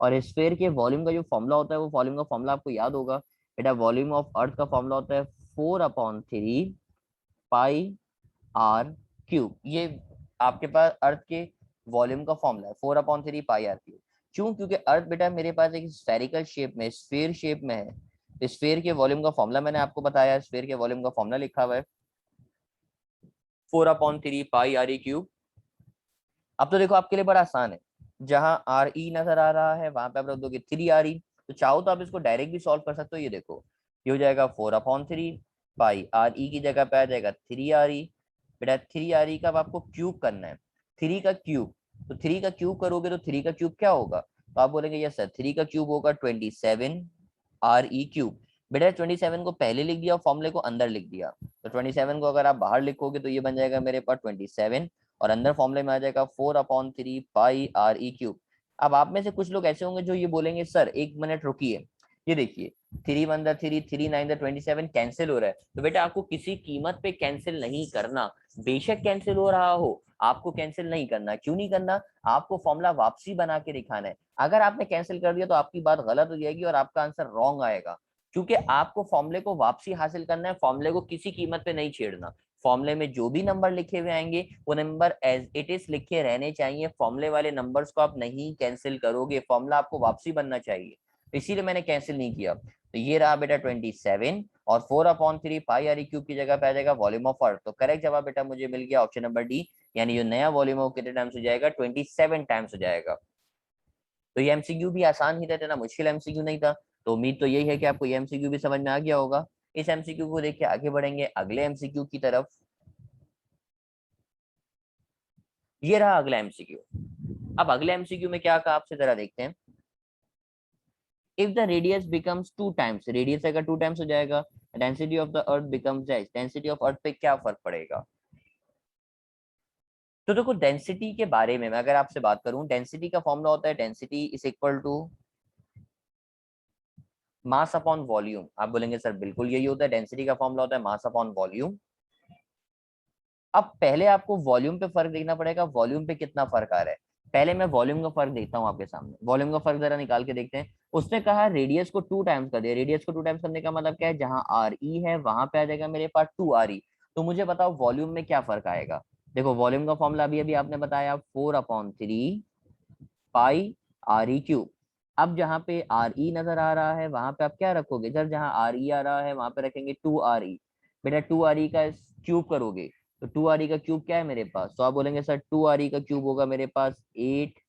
और स्फेयर के वॉल्यूम का जो फॉर्मूला होता है वो वॉल्यूम का फॉर्मूला आपको याद होगा। बेटा वॉल्यूम ऑफ अर्थ का फॉर्मूला होता है 4/3 पाई R क्यूब। ये आपके पास अर्थ के वॉल्यूम का फॉर्मूला है 4/3 पाई R क्यूब। क्यों, क्योंकि अर्थ बेटा मेरे पास एक स्फेरिकल शेप में, स्फेयर शेप में है। स्फेयर के वॉल्यूम का फॉर्मूला मैंने आपको बताया, स्फेयर के वॉल्यूम का फॉर्मूला लिखा हुआ है 4/3 पाई RE क्यूब। अब तो देखो आपके लिए बड़ा आसान है, जहां RE नजर आ रहा है वहां पे आप रख दोगे 3 RE। तो चाहो तो आप इसको डायरेक्ट भी सॉल्व कर सकते हो। ये देखो ये हो जाएगा 4/3 पाई RE की जगह पे आ जाएगा 3 RE। बेटा 3 RE का अब आपको क्यूब करना है, 3 का क्यूब। तो 3 का क्यूब करोगे तो 3 का क्यूब क्या होगा, तो आप बोलेंगे यस सर 3 का क्यूब होगा 27 RE क्यूब। बेटा 27 को पहले लिख दिया और फॉर्मूले को अंदर लिख दिया, तो 27 को अगर आप बाहर लिखोगे तो ये बन जाएगा मेरे पास 27, और अंदर फॉर्मूले में आ जाएगा 4/3 पाई RE क्यूब। अब आप में से कुछ लोग ऐसे होंगे जो ये बोलेंगे सर 1 मिनट रुकिए, ये देखिए 3 1 3 3 9 27 कैंसिल हो रहा है। तो बेटा आपको किसी कीमत पे कैंसिल नहीं करना, बेशक कैंसिल हो रहा हो, आपको कैंसिल नहीं करना। क्यों नहीं करना, आपको फॉर्मूला वापसी बना के दिखाना है। अगर आपने कैंसिल कर दिया तो आपकी बात गलत हो जाएगी और आपका आंसर रॉन्ग आएगा, क्योंकि आपको फॉर्मूले को वापसी हासिल करना है, फॉर्मूले को किसी कीमत पे नहीं छेड़ना। फॉर्मूले में जो भी नंबर लिखे हुए आएंगे वो नंबर एज इट इज लिखे रहने चाहिए, फॉर्मूले वाले नंबर्स को आप नहीं कैंसिल करोगे, फॉर्मूला आपको वापसी बनना चाहिए। इसीलिए मैंने कैंसिल नहीं किया। तो ये रहा बेटा 27, और 4/3 पाई RE क्यूब की जगह पे आ जाएगा वॉल्यूम ऑफ अर्थ। तो करेक्ट जवाब बेटा मुझे मिल गया ऑप्शन नंबर डी, यानी जो नया वॉल्यूम है वो कितने टाइम्स हो जाएगा, 27 टाइम्स हो जाएगा। तो ये एमसीक्यू भी आसान ही था, इतना मुश्किल एमसीक्यू नहीं था। तो उम्मीद तो यही है कि आपको ये एमसीक्यू भी समझ में आ गया होगा। इस एमसीक्यू को देख के आगे बढ़ेंगे अगले एमसीक्यू की तरफ। ये रहा अगला एमसीक्यू। अब अगले एमसीक्यू में क्या कहा आपसे, जरा देखते हैं। If the radius becomes 2 times, radius अगर 2 टाइम्स हो जाएगा, density of the earth becomes dash, density of earth पे क्या फर्क पड़ेगा। तो देखो डेंसिटी के बारे में मैं अगर आपसे बात करूं, डेंसिटी का फॉर्मूला होता है density is equal to mass upon volume. आप बोलेंगे सर बिल्कुल यही होता है, डेंसिटी का फॉर्मूला होता है मास अपॉन वॉल्यूम। अब पहले आपको वॉल्यूम पे फर्क देखना पड़ेगा, वॉल्यूम पे कितना फर्क आ रहा है। पहले मैं वॉल्यूम का फर्क देखता हूँ आपके सामने, वॉल्यूम का फर्क जरा निकाल के देखते हैं। उसने कहा रेडियस को 2 टाइम्स कर दिया, रेडियस को 2 टाइम्स करने का मतलब क्या है, जहां आर ई है वहां पे आ जाएगा मेरे पास 2 RE। तो मुझे बताओ वॉल्यूम में क्या फर्क आएगा। देखो वॉल्यूम का फॉर्मूला अभी अभी आपने बताया 4/3 पाई RE क्यूब। अब जहां पे आर ई नजर आ रहा है वहां पे आप क्या रखोगे, सर जहां आर ई आ रहा है वहां पे रखेंगे 2 RE। बेटा 2 RE का क्यूब करोगे तो 2 RE का क्यूब क्या है मेरे पास, तो आप बोलेंगे सर 2 RE का क्यूब होगा मेरे पास 8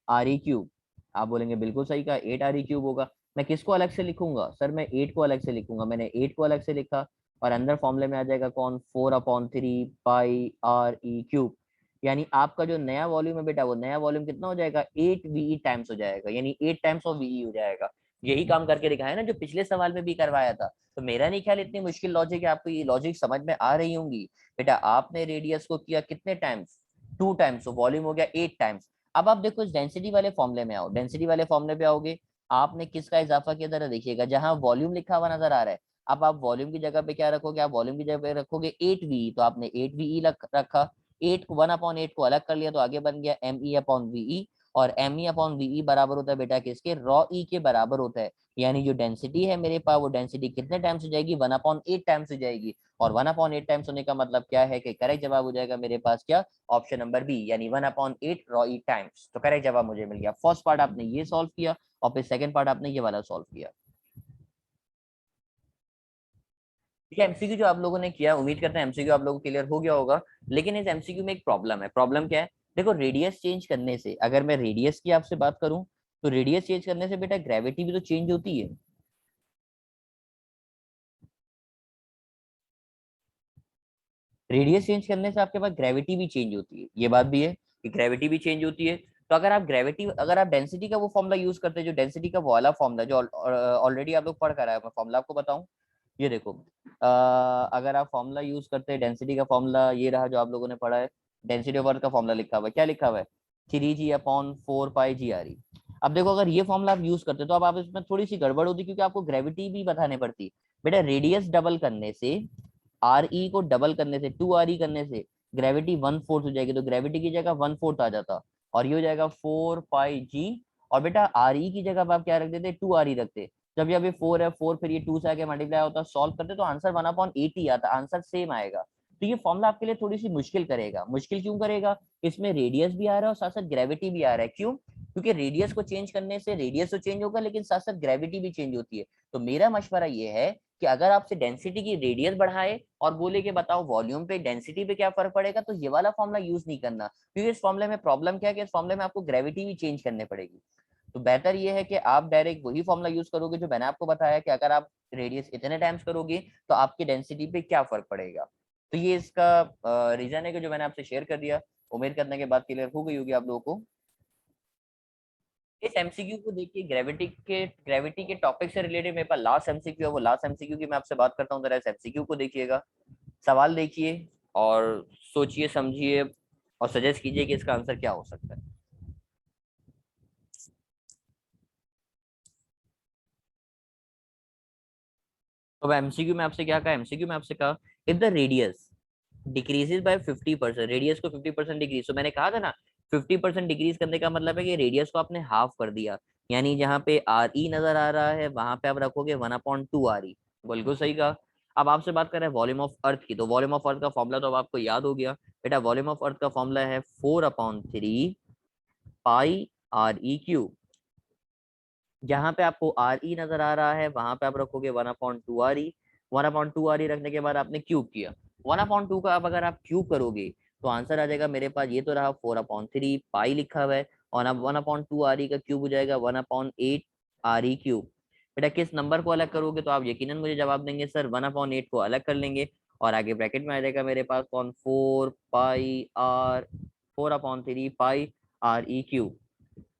RE क्यूब। आप बोलेंगे बिल्कुल सही कहा, 8 RE क्यूब होगा। मैं किसको अलग से लिखूंगा, सर मैं 8 को अलग से लिखूंगा, मैंने 8 को अलग से लिखा। और अंदर फॉर्मूले में आ जाएगा कौन, 4/3 पाई RE क्यूब। यानी आपका जो नया वॉल्यूम है बेटा, वो नया वॉल्यूम कितना हो जाएगा, 8 VE टाइम्स हो जाएगा, यानी 8 टाइम्स ऑफ VE हो जाएगा। यही काम करके दिखाया ना जो पिछले सवाल में भी करवाया था। तो मेरा नहीं ख्याल इतनी मुश्किल लॉजिक है, आपको ये लॉजिक समझ में आ रही होंगी। बेटा आपने रेडियस को किया कितने टाइम्स, 2 टाइम्स, तो वॉल्यूम हो गया 8 टाइम्स। अब आप देखो इस डेंसिटी वाले फॉर्मूले में आओ, डेंसिटी वाले फॉर्मूले पे आओगे, आपने किसका इजाफा किया जरा देखिएगा, जहां वॉल्यूम लिखा हुआ नजर आ रहा है। अब आप वॉल्यूम की जगह पे क्या रखोगे, आप वॉल्यूम की जगह पे रखोगे 8 VE, तो आपने 8 VE रखा। 1/8 को अलग कर लिया तो आगे बन गया ME/VE। और ME/VE बराबर होता है बेटा किसके, रॉ ई के बराबर होता है। यानी जो डेंसिटी है मेरे पास, वो डेंसिटी कितने टाइम्स हो जाएगी, 1/8 टाइम्स हो जाएगी। और 1/8 टाइम्स होने का मतलब क्या है कि करेक्ट जवाब हो जाएगा मेरे पास क्या, ऑप्शन नंबर बी, यानी 1/8 रॉ ई टाइम्स। तो करेक्ट जवाब मुझे मिल गया। फर्स्ट पार्ट आपने ये सॉल्व किया और फिर सेकंड पार्ट आपने ये वाला सॉल्व किया। ठीक है, एमसीक्यू जो आप लोगों ने किया, उम्मीद करते हैं एमसीक्यू आप लोगों को क्लियर हो गया होगा। लेकिन इस एमसीक्यू में एक प्रॉब्लम है, प्रॉब्लम क्या है, देखो रेडियस चेंज करने से, अगर मैं रेडियस की आपसे बात करूं, तो रेडियस चेंज करने से बेटा ग्रेविटी भी तो चेंज होती है। रेडियस चेंज करने से आपके पास ग्रेविटी भी चेंज होती है, ये बात भी है कि ग्रेविटी भी चेंज होती है। तो अगर आप ग्रेविटी, अगर आप डेंसिटी का वो फॉर्मूला यूज करते हैं, जो डेंसिटी का वो वाला फॉर्मूला जो ऑलरेडी आप लोग पढ़ कर आए, मैं फॉर्मूला आपको बताऊं। ये देखो, अगर आप फॉर्मूला यूज करते हैं डेंसिटी का फॉर्मूला, ये रहा जो आप लोगों ने पढ़ा है। डेंसिटी ऑफ अर्थ का फॉर्मूला लिखा हुआ है, क्या लिखा हुआ है, 3G/4 π GRE। अब देखो अगर ये फॉर्मूला आप यूज करते तो अब आप इसमें थोड़ी सी गड़बड़ होती, क्योंकि आपको ग्रेविटी भी बताने पड़ती। बेटा रेडियस डबल करने से, आर ई को डबल करने से, 2 RE करने से ग्रेविटी 1/4 हो जाएगी, तो ग्रेविटी की जगह 1/4 आ जाता और ये हो जाएगा 4 π G। और बेटा आर ई की जगह आप क्या रख देते, 2 RE रखते। जब जब ये 4 है, 4 फिर ये 2 से आके मल्टीप्लाई होता, सॉल्व करते तो आंसर 1/8 ही आता, आंसर सेम आएगा। तो ये फॉर्मूला आपके लिए थोड़ी सी मुश्किल करेगा। मुश्किल क्यों करेगा, इसमें रेडियस भी आ रहा है और साथ साथ ग्रेविटी भी आ रहा है। क्यों, क्योंकि रेडियस को चेंज करने से रेडियस तो चेंज होगा, लेकिन साथ साथ ग्रेविटी भी चेंज होती है। तो मेरा मशवरा ये है कि अगर आपसे डेंसिटी की रेडियस बढ़ाए और बोले कि बताओ वॉल्यूम पे डेंसिटी पे क्या फर्क पड़ेगा, तो ये वाला फॉर्मूला यूज नहीं करना, क्योंकि इस फॉर्मूले में प्रॉब्लम क्या है कि इस फॉर्मूले में आपको ग्रेविटी भी चेंज करने पड़ेगी। तो बेहतर ये है कि आप डायरेक्ट वही फॉर्मूला यूज करोगे जो मैंने आपको बताया, कि अगर आप रेडियस इतने टाइम्स करोगे तो आपकी डेंसिटी पे क्या फर्क पड़ेगा। तो ये इसका रीजन है कि जो मैंने आपसे शेयर कर दिया। उम्मीद करने के बाद क्लियर हो गई होगी आप लोगों को। इस एमसीक्यू को देखिए, ग्रेविटी के टॉपिक से रिलेटेड मेरे पास लास्ट एमसीक्यू है, वो लास्ट एमसीक्यू की मैं आपसे बात करता हूँ, जरा इस एमसीक्यू को देखिएगा, सवाल देखिए और सोचिए समझिए और सजेस्ट कीजिए कि इसका आंसर क्या हो सकता है। तो एमसीक्यू में आपसे क्या कहा, एमसीक्यू में आपसे कहा if the radius decreases bye 50%, radius को 50% डिक्रीज, तो मैंने कहा था ना 50% डिक्रीज करने का मतलब है कि रेडियस को आपने हाफ कर दिया। यानी जहां पे आर ई नजर आ रहा है वहां पे आप रखोगे 1/2 RE। बिल्कुल सही कहा। अब आपसे बात कर रहे हैं वॉल्यूम ऑफ अर्थ की, तो वॉल्यूम ऑफ अर्थ का फॉर्मूला तो अब आपको याद हो गया। बेटा वॉल्यूम ऑफ अर्थ का फॉर्मूला है 4/3 π RE क्यूब। जहां पे आपको आर ई नजर आ रहा है वहां पे आप रखोगे 1/2 RE। 1/2 RE रखने के बाद आपने क्यूब किया, 1/2 का अब अगर आप क्यूब करोगे तो आंसर आ जाएगा मेरे पास, ये तो रहा 4/3 पाई लिखा हुआ है, और अब 1/2 RE का क्यूब हो जाएगा 1/8 RE क्यूब। बेटा किस नंबर को अलग करोगे, तो आप यकीनन मुझे जवाब देंगे सर 1/8 को अलग कर लेंगे, और आगे ब्रैकेट में आ जाएगा मेरे पास कौन, 4/3 पाई RE क्यूब।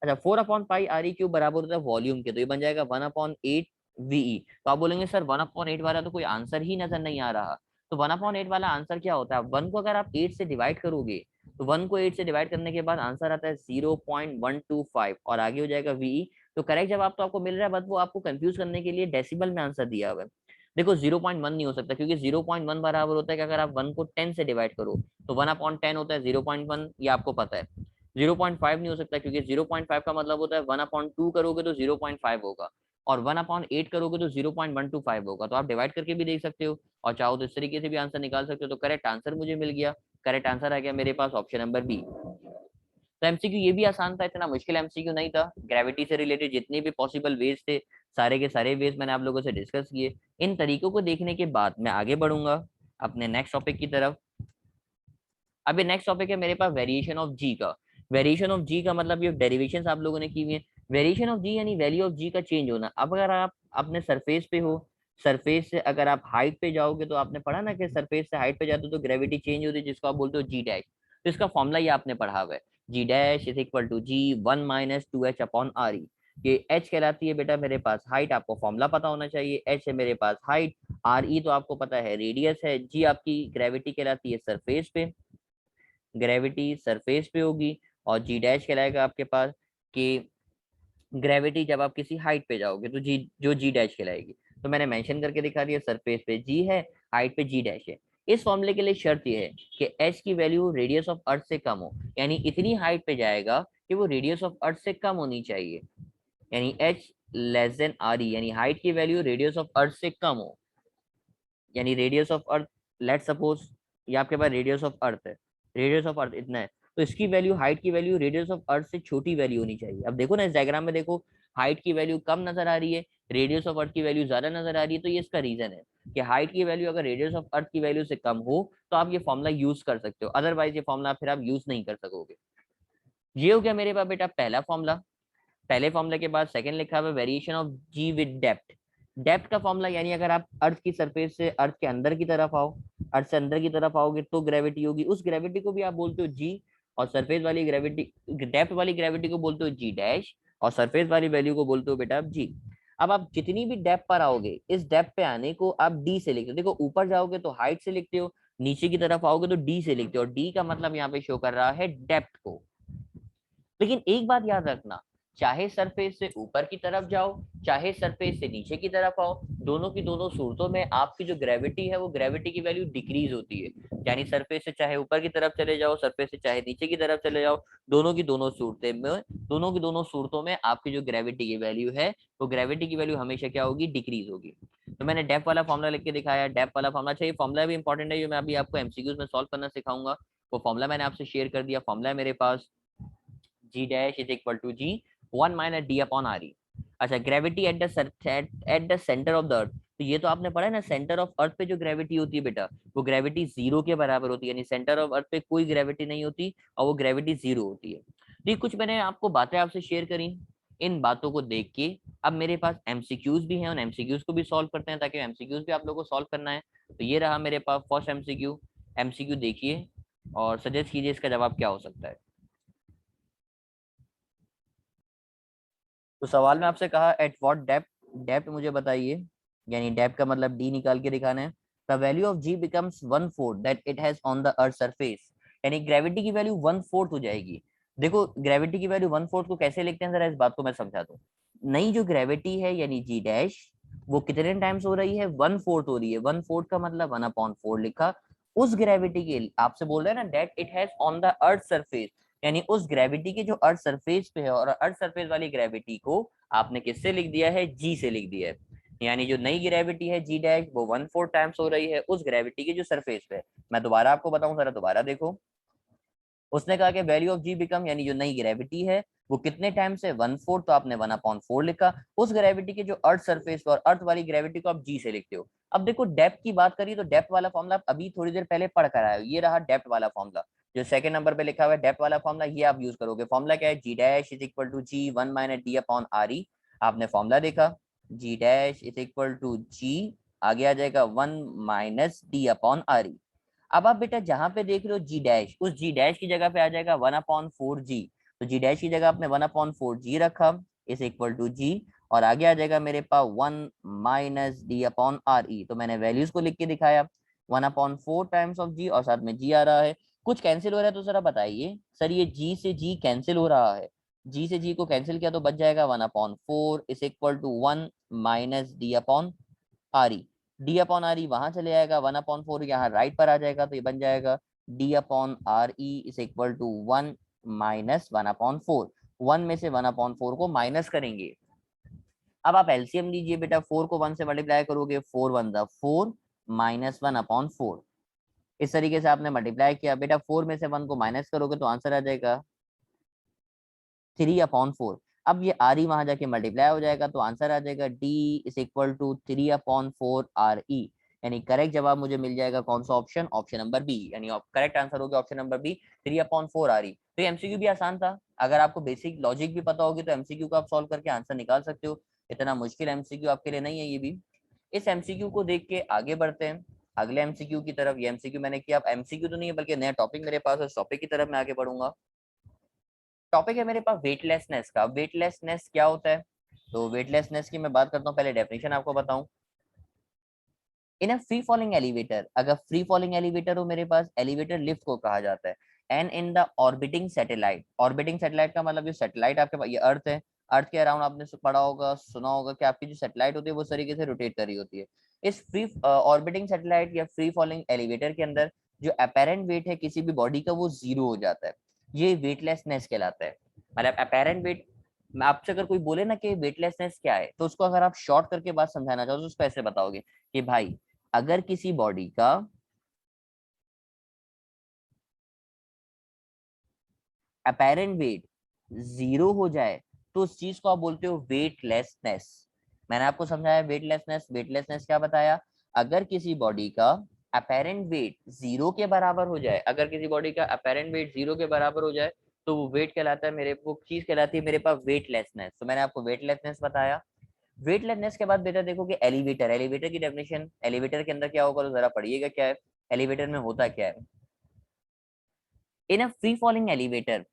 अच्छा 4/π RE क्यूब बराबर होता है वॉल्यूम के, तो ये बन जाएगा 1/8 VE। तो आप बोलेंगे सर 1/8 वाला तो कोई आंसर ही नजर नहीं आ रहा। तो 1/8 वाला आंसर क्या होता है, 1 को अगर आप 8 से डिवाइड करोगे तो 1 को 8 से डिवाइड करने के बाद आंसर आता है 0.125 और आगे हो जाएगा वी। तो करेक्ट जवाब तो आपको मिल रहा है, बट वो आपको कंफ्यूज करने के लिए डेसिमल में आंसर दिया हुआ है। देखो 0.1 नहीं हो सकता, क्योंकि 0.1 बराबर होता है कि अगर आप 1 को 10 से डिवाइड करो तो 1/10 होता है 0.1, ये आपको पता है। 0.5 नहीं हो सकता, क्योंकि 0.5 का मतलब होता है 1/2 करोगे तो 0.5 होगा, और 1/8 करोगे तो 0.125 होगा। तो आप डिवाइड करके भी देख सकते हो, और चाहो तो इस तरीके से भी आंसर निकाल सकते हो। तो करेक्ट आंसर मुझे मिल गया, करेक्ट आंसर आ गया मेरे पास ऑप्शन नंबर बी। तो एमसीक्यू ये भी आसान था, इतना मुश्किल एमसीक्यू नहीं था। ग्रेविटी से रिलेटेड जितने भी पॉसिबल वेज थे, सारे के सारे वेज मैंने आप लोगों से डिस्कस किए। इन तरीकों को देखने के बाद मैं आगे बढ़ूंगा अपने नेक्स्ट टॉपिक की तरफ। अभी नेक्स्ट टॉपिक है मेरे पास वेरिएशन ऑफ जी का। वेरिएशन ऑफ जी का मतलब ये डेरिवेशन आप लोगों ने की हुई है। वेरिएशन ऑफ जी यानी वैल्यू ऑफ जी का चेंज होना। अब अगर आप अपने सरफेस पे हो, सरफेस से अगर आप हाइट पे जाओगे, तो आपने पढ़ा ना कि सरफेस से हाइट पे जाते हो तो ग्रेविटी चेंज होती है, जिसको आप बोलते हो जी डैश। तो इसका फॉर्मूला ये आपने पढ़ा हुआ है, G dash is equal to G 1 - 2h upon R E. ये एच कहलाती है बेटा मेरे पास हाइट, आपको फॉर्मूला पता होना चाहिए। एच है मेरे पास हाइट, आर ई तो आपको पता है रेडियस है, जी आपकी ग्रेविटी कहलाती है सरफेस पे, ग्रेविटी सरफेस पे होगी। और जी डैश कहलाएगा आपके पास कि ग्रेविटी जब आप किसी हाइट पे जाओगे तो जी जो जी डैश कहलाएगी। तो मैंने मेंशन करके दिखा दिया, सरफेस पे जी है, हाइट पे जी डैश है। इस फॉर्मूले के लिए शर्त यह है कि एच की वैल्यू रेडियस ऑफ अर्थ से कम हो, यानी इतनी हाइट पे जाएगा कि वो रेडियस ऑफ अर्थ से कम होनी चाहिए, यानी H less than are E, यानी हाइट की वैल्यू रेडियस ऑफ अर्थ से कम हो। यानी radius of earth, let suppose ये आपके पास रेडियस ऑफ अर्थ है, रेडियस ऑफ अर्थ इतना है, तो इसकी वैल्यू, हाइट की वैल्यू रेडियस ऑफ अर्थ से छोटी वैल्यू होनी चाहिए। अब देखो ना इस डायग्राम में, देखो हाइट की वैल्यू कम नजर आ रही है, रेडियस ऑफ अर्थ की वैल्यू ज्यादा नजर आ रही है। तो ये इसका रीजन है कि हाइट की वैल्यू अगर रेडियस ऑफ अर्थ की वैल्यू से कम हो तो आप ये फॉर्मूला यूज कर सकते हो, अदरवाइज ये फॉर्मूला फिर आप यूज नहीं कर सकोगे। ये हो गया मेरे पास बेटा पहला फॉर्मूला। पहले फॉर्मूले के बाद सेकंड लिखा हुआ है variation of G with depth. Depth का फॉर्मूला यानी अगर आप अर्थ की सरफेस से अर्थ के अंदर की तरफ आओ, अर्थ से अंदर की तरफ आओगे तो ग्रेविटी होगी, उस ग्रेविटी को भी आप बोलते हो जी। और सरफेस वाली ग्रेविटी, डेप्थ वाली ग्रेविटी को बोलते हो जी डैश, और सरफेस वाली वैल्यू को बोलते हो बेटा आप जी। अब आप जितनी भी डेप्थ पर आओगे, इस डेप्थ पे आने को आप डी से लिखते हो। देखो ऊपर जाओगे तो हाइट से लिखते हो, नीचे की तरफ आओगे तो डी से लिखते हो, और डी का मतलब यहाँ पे शो कर रहा है डेप्थ को। लेकिन एक बात याद रखना, चाहे सरफेस से ऊपर की तरफ जाओ, चाहे सरफेस से नीचे की तरफ आओ, दोनों की दोनों सूरतों में आपकी जो ग्रेविटी है वो ग्रेविटी की वैल्यू डिक्रीज होती है। यानी सरफेस से चाहे ऊपर की तरफ चले जाओ, सरफेस से चाहे नीचे की तरफ चले जाओ, दोनों की दोनों सूरतें में, दोनों की दोनों सूरतों में आपकी जो ग्रेविटी की वैल्यू है, वो ग्रेविटी की वैल्यू हमेशा क्या होगी, डिक्रीज होगी। तो मैंने डेप्थ वाला फॉर्मुला लिख के दिखाया, डेप्थ वाला फॉर्मुला चाहिए, फॉर्मुला भी इंपॉर्टेंट है, जो मैं अभी आपको एमसीक्यूज में सॉल्व करना सिखाऊंगा। वो फॉर्मुला मैंने आपसे शेयर कर दिया, फॉर्मुला है मेरे पास G dash is equal to G 1 - d upon R E. अच्छा, gravity at the centre of the earth, तो ये तो आपने पढ़ा है ना, सेंटर ऑफ अर्थ पे जो ग्रेविटी होती है बेटा, वो ग्रेविटी जीरो के बराबर होती है, यानी सेंटर ऑफ अर्थ पे कोई ग्रेविटी नहीं होती और वो ग्रेविटी जीरो होती है। तो ये कुछ मैंने आपको बातें आपसे शेयर करी, इन बातों को देख के अब मेरे पास एमसीक्यूज भी हैं, और एमसीक्यूज को भी सॉल्व करते हैं, ताकि एमसीक्यूज भी आप लोगों को सॉल्व करना है। तो ये रहा मेरे पास फर्स्ट एमसीक्यू। एमसीक्यू देखिए और सजेस्ट कीजिए इसका जवाब क्या हो सकता है। तो सवाल में आपसे कहा एट व्हाट डेप्थ, डेप्थ मुझे बताइए, यानी डेप्थ का मतलब डी निकाल के दिखाना है। The value of G becomes 1/4 that it has on the earth surface, यानी ग्रेविटी की वैल्यू 1/4 हो जाएगी। देखो ग्रेविटी की वैल्यू 1/4 को कैसे लिखते हैं, जरा इस बात को मैं समझा दूं। नई जो ग्रेविटी है यानी जी डैश, वो कितने टाइम्स हो रही है, 1/4 हो रही है। 1/4 का मतलब 1/4 लिखा। उस ग्रेविटी के आपसे बोल रहे हैं ना, that it has on the earth surface, यानी उस ग्रेविटी के जो अर्थ सरफेस पे है, और अर्थ सरफेस वाली ग्रेविटी को आपने किससे लिख दिया है, जी से लिख दिया है। यानी जो नई ग्रेविटी है जी डैश, वो 1/4 टाइम्स हो रही है उस ग्रेविटी के जो सरफेस पे है। मैं दोबारा आपको बताऊं, जरा दोबारा देखो। उसने कहा कि वैल्यू ऑफ जी बिकम, यानी जो नई ग्रेविटी है वो कितने टाइम्स है, 1/4, तो आपने 1/4 लिखा। उस ग्रेविटी के जो अर्थ सरफेस और अर्थ वाली ग्रेविटी को आप जी से लिखते हो। अब देखो डेप्थ की बात करिए, तो डेप्थ वाला फॉर्मूला अभी थोड़ी देर पहले पढ़ कर आए हो, ये रहा डेप्थ वाला फॉर्मूला। जो सेकंड नंबर पे लिखा हुआ है डेप्थ वाला फॉर्मूला, ये आप यूज करोगे। फॉर्मूला क्या है, G dash is equal to G 1 - d upon R E. आपने फॉर्मूला देखा, G dash is equal to G, आगे आ जाएगा 1 - d अपॉन आर ई। अब आप बेटा जहां पे देख रहे हो जी डैश, उस जी डैश की जगह पे आ जाएगा 1/4 जी। तो जी डैश की जगह आपने 1/4 जी रखा, इज इक्वल टू जी, और आगे आ जाएगा मेरे पास 1 - d अपॉन आर ई। तो मैंने वैल्यूज को लिख के दिखाया, 1/4 टाइम्स ऑफ जी और साथ में जी आ रहा है। कुछ कैंसिल हो रहा है तो जरा बताइए सर, ये जी से जी कैंसिल हो रहा है, जी से जी को कैंसिल किया तो बच जाएगा 1/4 is equal to 1 minus D upon R E. D upon R E वहां चले जाएगा, 1/4 यहाँ राइट पर आ जाएगा, तो ये बन जाएगा D upon R E is equal to 1 minus 1/4। 1 में से 1/4 को माइनस करेंगे। अब आप एलसीएम लीजिए बेटा, 4 को 1 से मल्टीप्लाई करोगे, 4 1 द 4 माइनस 1/4। इस तरीके से आपने मल्टीप्लाई किया बेटा, 4 में से 1 को माइनस करोगे तो आंसर आ जाएगा 3/4। अब ये आर ई वहां जाके मल्टीप्लाई हो जाएगा तो आंसर आ जाएगा D is equal to 3/4 R E. यानी करेक्ट जवाब मुझे मिल जाएगा कौन सा ऑप्शन, ऑप्शन नंबर बी, यानी करेक्ट आंसर हो गया option number B 3/4 R E. तो ये एमसीक्यू भी आसान था, अगर आपको बेसिक लॉजिक भी पता होगी तो एमसीक्यू को आप सॉल्व करके आंसर निकाल सकते हो। इतना मुश्किल एमसीक्यू आपके लिए नहीं है ये भी। इस एमसीक्यू को देख के आगे बढ़ते हैं अगले एमसीक्यू की तरफ। ये एमसीक्यू मैंने किया, अब एमसीक्यू तो नहीं है बल्कि नया टॉपिक मेरे पास है, उस टॉपिक की तरफ मैं आगे बढ़ूंगा। टॉपिक है मेरे पास वेटलेसनेस का। वेटलेसनेस क्या होता है, तो वेटलेसनेस की मैं बात करता हूँ, पहले डेफिनेशन आपको बताऊं। इन अ फ्री फॉलिंग एलिवेटर, अगर फ्री फॉलिंग एलिवेटर हो मेरे पास, एलिवेटर लिफ्ट को कहा जाता है। And in the orbiting satellite, orbiting satellite का मतलब जो सैटेलाइट आपके पास, ये अर्थ है, अर्थ के अराउंड आपने पढ़ा होगा सुना होगा कि आपकी जो सैटेलाइट होती है वो इस तरीके से रोटेट कर रही होती है। इस फ्री ऑर्बिटिंग सैटेलाइट या फ्री फॉलिंग एलिवेटर के अंदर जो अपेरेंट वेट है किसी भी बॉडी का वो जीरो हो जाता है, ये वेटलेसनेस कहलाता है। मतलब अपेरेंट वेट, मैं आपसे अगर कोई बोले ना कि वेटलेसनेस क्या है, तो उसको अगर आप शॉर्ट करके बात समझाना चाहो तो उसको ऐसे बताओगे कि भाई अगर किसी बॉडी का अपेरेंट वेट जीरो हो जाए तो उस चीज को आप बोलते हो वेटलेसनेस। मैंने आपको समझाया वेटलेसनेस, वेटलेसनेस क्या बताया, अगर किसी बॉडी का अपेरेंट वेट जीरो के बराबर हो जाए, अगर किसी बॉडी का अपेरेंट वेट जीरो के बराबर हो जाए तो वो वेट कहलाता है, मेरे वो चीज कहलाती है मेरे पास वेटलेसनेस। तो मैंने आपको वेटलेसनेस बताया। वेटलेसनेस के बाद बेटा देखो कि एलिवेटर, एलिवेटर की डेफिनेशन, एलिवेटर के अंदर क्या होगा तो जरा पढ़िएगा क्या है, एलिवेटर में होता क्या है। इन अ फ्री फॉलिंग एलिवेटर,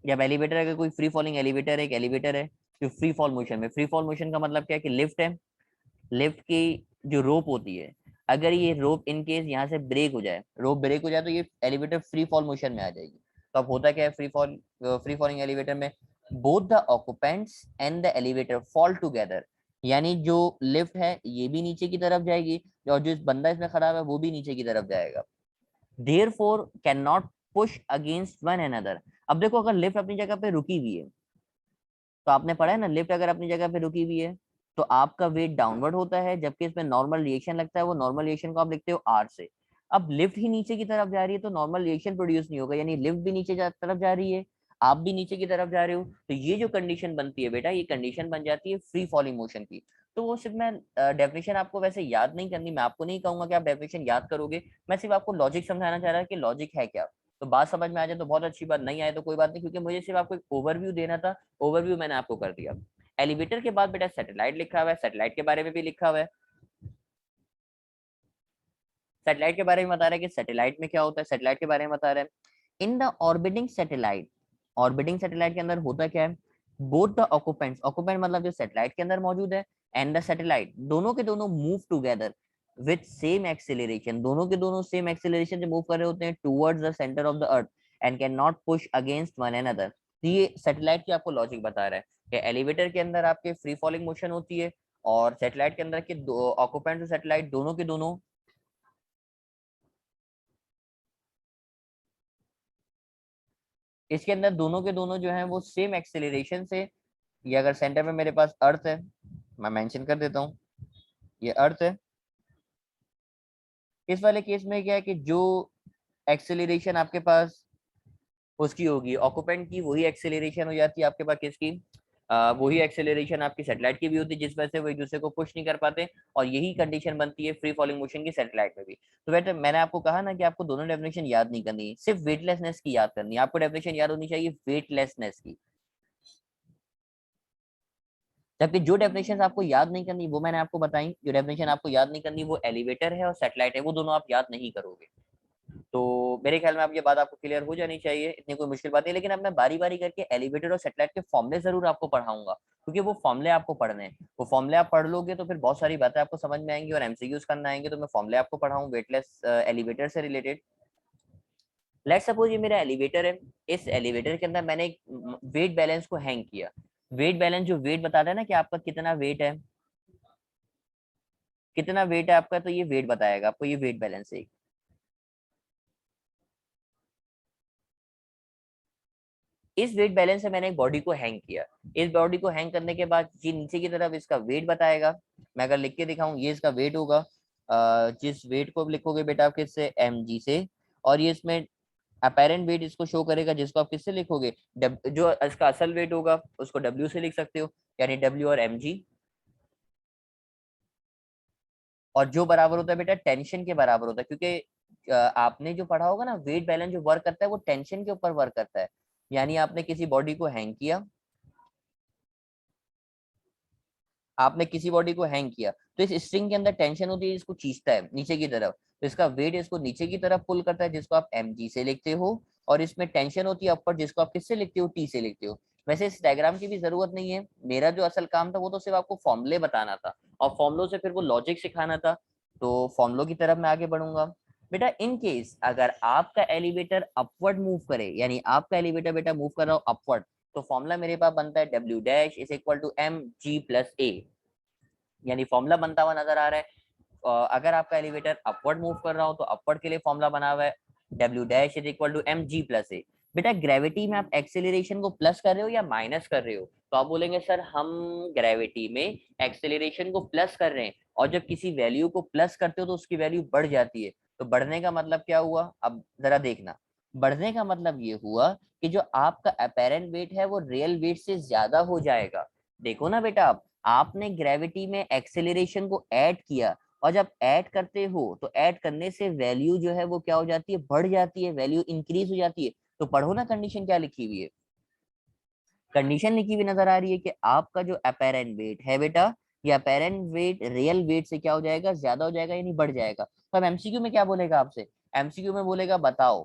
जब एलिवेटर, अगर कोई फ्री फॉलिंग एलिवेटर है, एक एलिवेटर है जो फ्री फॉल मोशन में, फ्री फॉल मोशन का मतलब क्या है कि लिफ्ट है, लिफ्ट की जो रोप होती है, अगर ये रोप इन केस यहाँ से ब्रेक हो जाए, रोप ब्रेक हो जाए तो ये एलिवेटर फ्री फॉल मोशन में आ जाएगी। तो अब होता क्या है फ्री फॉलिंग एलिवेटर में, both the occupants and the elevator fall together, यानी जो लिफ्ट है ये भी नीचे की तरफ जाएगी और जो बंदा इसमें खड़ा है वो भी नीचे की तरफ जाएगा। therefore cannot push against one another। अब देखो अगर लिफ्ट अपनी जगह पे रुकी हुई है, तो आपने पढ़ा है ना, लिफ्ट अगर अपनी जगह पे रुकी हुई है तो आपका वेट डाउनवर्ड होता है, जबकि इसमें नॉर्मल रिएक्शन लगता है, वो नॉर्मल रिएक्शन को आप लिखते हो आर से। अब लिफ्ट ही नीचे की तरफ जा रही है तो नॉर्मल रिएक्शन प्रोड्यूस नहीं होगा, यानी लिफ्ट भी नीचे तरफ जा रही है, आप भी नीचे की तरफ जा रहे हो, तो ये जो कंडीशन बनती है बेटा, ये कंडीशन बन जाती है फ्री फॉलिंग मोशन की। तो वो सिर्फ मैं डेफिनेशन आपको वैसे याद नहीं करनी, मैं आपको नहीं कहूंगा कि आप डेफिनेशन याद करोगे, मैं सिर्फ आपको लॉजिक समझाना चाह रहा है कि लॉजिक है क्या। तो बात समझ में आ जाए तो बहुत अच्छी बात, नहीं आए तो कोई बात नहीं, क्योंकि मुझे सिर्फ आपको एक ओवरव्यू देना था, ओवरव्यू मैंने आपको कर दिया। एलिवेटर के बाद बेटा सैटेलाइट लिखा हुआ है, सैटेलाइट के बारे में भी लिखा हुआ है। सैटेलाइट के बारे में बता रहा है कि सैटेलाइट में क्या होता है, सैटेलाइट के बारे में बता रहा है। In the orbiting satellite, orbiting satellite के अंदर होता क्या है, बोथ द ऑक्यूपेंट्स, ऑक्यूपेंट मतलब जो सैटेलाइट के अंदर मौजूद है, एंड द सैटेलाइट, दोनों के दोनों move together with same acceleration, दोनों के दोनों सेम एक्सेलरेशन से मूव कर रहे होते हैं towards the centre of the earth and can not push against one another. ये सैटेलाइट की आपको लॉजिक बता रहा है कि एलिवेटर के अंदर आपके फ्री फॉलिंग मोशन होती है और सैटेलाइट के अंदर के ऑक्यूपेंट और सैटेलाइट दोनों के दोनों, इसके अंदर दोनों के दोनों जो है वो सेम एक्सेलरेशन से, ये अगर सेंटर में मेरे पास अर्थ है, मैं मेंशन कर देता हूँ, ये अर्थ है, इस वाले केस में क्या है कि जो एक्सेलरेशन आपके पास उसकी होगी ऑक्यूपेंट की, वही एक्सेलरेशन हो जाती है आपके पास किसकी, वही एक्सेलरेशन आपकी सैटेलाइट की भी होती है, जिस वजह से वो एक दूसरे को पुश नहीं कर पाते, और यही कंडीशन बनती है फ्री फॉलिंग मोशन की सैटेलाइट में भी। तो बेटा मैंने आपको कहा ना कि आपको दोनों डेफिनेशन याद नहीं करनी, सिर्फ वेटलेसनेस की याद करनी है, आपको डेफिनेशन याद होनी चाहिए वेटलेसनेस की। जबकि जो डेफिनेशन आपको याद नहीं करनी वो मैंने आपको बताई, जो डेफिनेशन आपको याद नहीं करनी वो एलिवेटर है और सैटेलाइट है, वो दोनों आप याद नहीं करोगे। तो मेरे ख्याल में आप ये बात आपको क्लियर हो जानी चाहिए, इतनी कोई मुश्किल बात नहीं। लेकिन अब मैं बारी बारी करके एलिवेटर और सैटेलाइट के फॉर्मूले जरूर आपको पढ़ाऊंगा, क्योंकि वो फॉर्मूले आपको पढ़ने हैं। वो फॉर्मूले आप पढ़ लोगे तो फिर बहुत सारी बातें आपको समझ में आएंगी और एमसीक्यूज करना आएंगे। तो मैं फॉर्मूले आपको पढ़ाऊं वेटलेस एलिवेटर से रिलेटेड। लेट्स सपोज ये मेरा एलिवेटर है, इस एलिवेटर के अंदर मैंने एक वेट बैलेंस को हैंग किया। वेट बैलेंस जो वेट बताता है ना कि आपका कितना वेट है, कितना वेट है आपका, तो ये वेट बताएगा आपको, ये वेट बैलेंस है। इस वेट बैलेंस से मैंने एक बॉडी को हैंग किया। इस बॉडी को हैंग करने के बाद ये नीचे की तरफ इसका वेट बताएगा। मैं अगर लिख के दिखाऊं, ये इसका वेट होगा। जिस वेट को लिखोगे बेटा आप किससे, एम जी से। और ये इसमें अपेरेंट वेट इसको शो करेगा, जिसको आप किससे लिखोगे, जो इसका असल वेट होगा उसको डब्ल्यू से लिख सकते हो, यानी डब्ल्यू और एम जी। और जो बराबर होता है बेटा टेंशन के बराबर होता है, क्योंकि आपने जो पढ़ा होगा ना, वेट बैलेंस जो वर्क करता है वो टेंशन के ऊपर वर्क करता है। यानी आपने किसी बॉडी को हैंग किया, आपने किसी बॉडी को हैंग किया, तो इस स्ट्रिंग के अंदर टेंशन होती है, इसको खींचता है नीचे की तरफ, तो इसका वेट इसको नीचे की तरफ पुल करता है, जिसको आप एम जी से लिखते हो। और इसमें टेंशन होती है अपर, जिसको आप किससे लिखते हो, टी से लिखते हो। वैसे इस डायग्राम की भी जरूरत नहीं है, मेरा जो असल काम था वो तो सिर्फ आपको फॉर्मूले बताना था, और फॉर्मूलों से फिर वो लॉजिक सिखाना था। तो फॉर्मूलों की तरफ मैं आगे बढ़ूंगा। बेटा इन केस अगर आपका एलिवेटर अपवर्ड मूव करे, यानी आपका एलिवेटर बेटा मूव कर रहा हो अपवर्ड, तो फॉर्मूला मेरे पास बनता है W dash is equal to M G plus A. यानी फॉर्मूला बनता हुआ नजर आ रहा है। अगर आपका एलिवेटर अपवर्ड मूव कर रहा हो तो अपवर्ड के लिए फॉर्मूला बना हुआ है W dash is equal to M G plus A. बेटा ग्रेविटी में आप एक्सेलरेशन को प्लस कर रहे हो या माइनस कर रहे हो, तो आप बोलेंगे सर हम ग्रेविटी में एक्सेलरेशन को प्लस कर रहे हैं, और जब किसी वैल्यू को प्लस करते हो तो उसकी वैल्यू बढ़ जाती है। तो बढ़ने का मतलब क्या हुआ, अब जरा देखना। बढ़ने का मतलब ये हुआ कि जो आपका अपेरेंट वेट है वो रियल वेट से ज्यादा हो जाएगा। देखो ना बेटा, आप आपने ग्रेविटी में एक्सेलरेशन को ऐड किया, और जब ऐड करते हो तो ऐड करने से वैल्यू जो है वो क्या हो जाती है, बढ़ जाती है, वैल्यू इंक्रीज हो जाती है। तो पढ़ो ना कंडीशन क्या लिखी हुई है। कंडीशन लिखी हुई नजर आ रही है कि आपका जो अपेरेंट वेट है बेटा, ये अपेरेंट वेट रियल वेट से क्या हो जाएगा, ज्यादा हो जाएगा, यानी बढ़ जाएगा। तो अब एमसीक्यू में क्या बोलेगा आपसे, एमसीक्यू में बोलेगा बताओ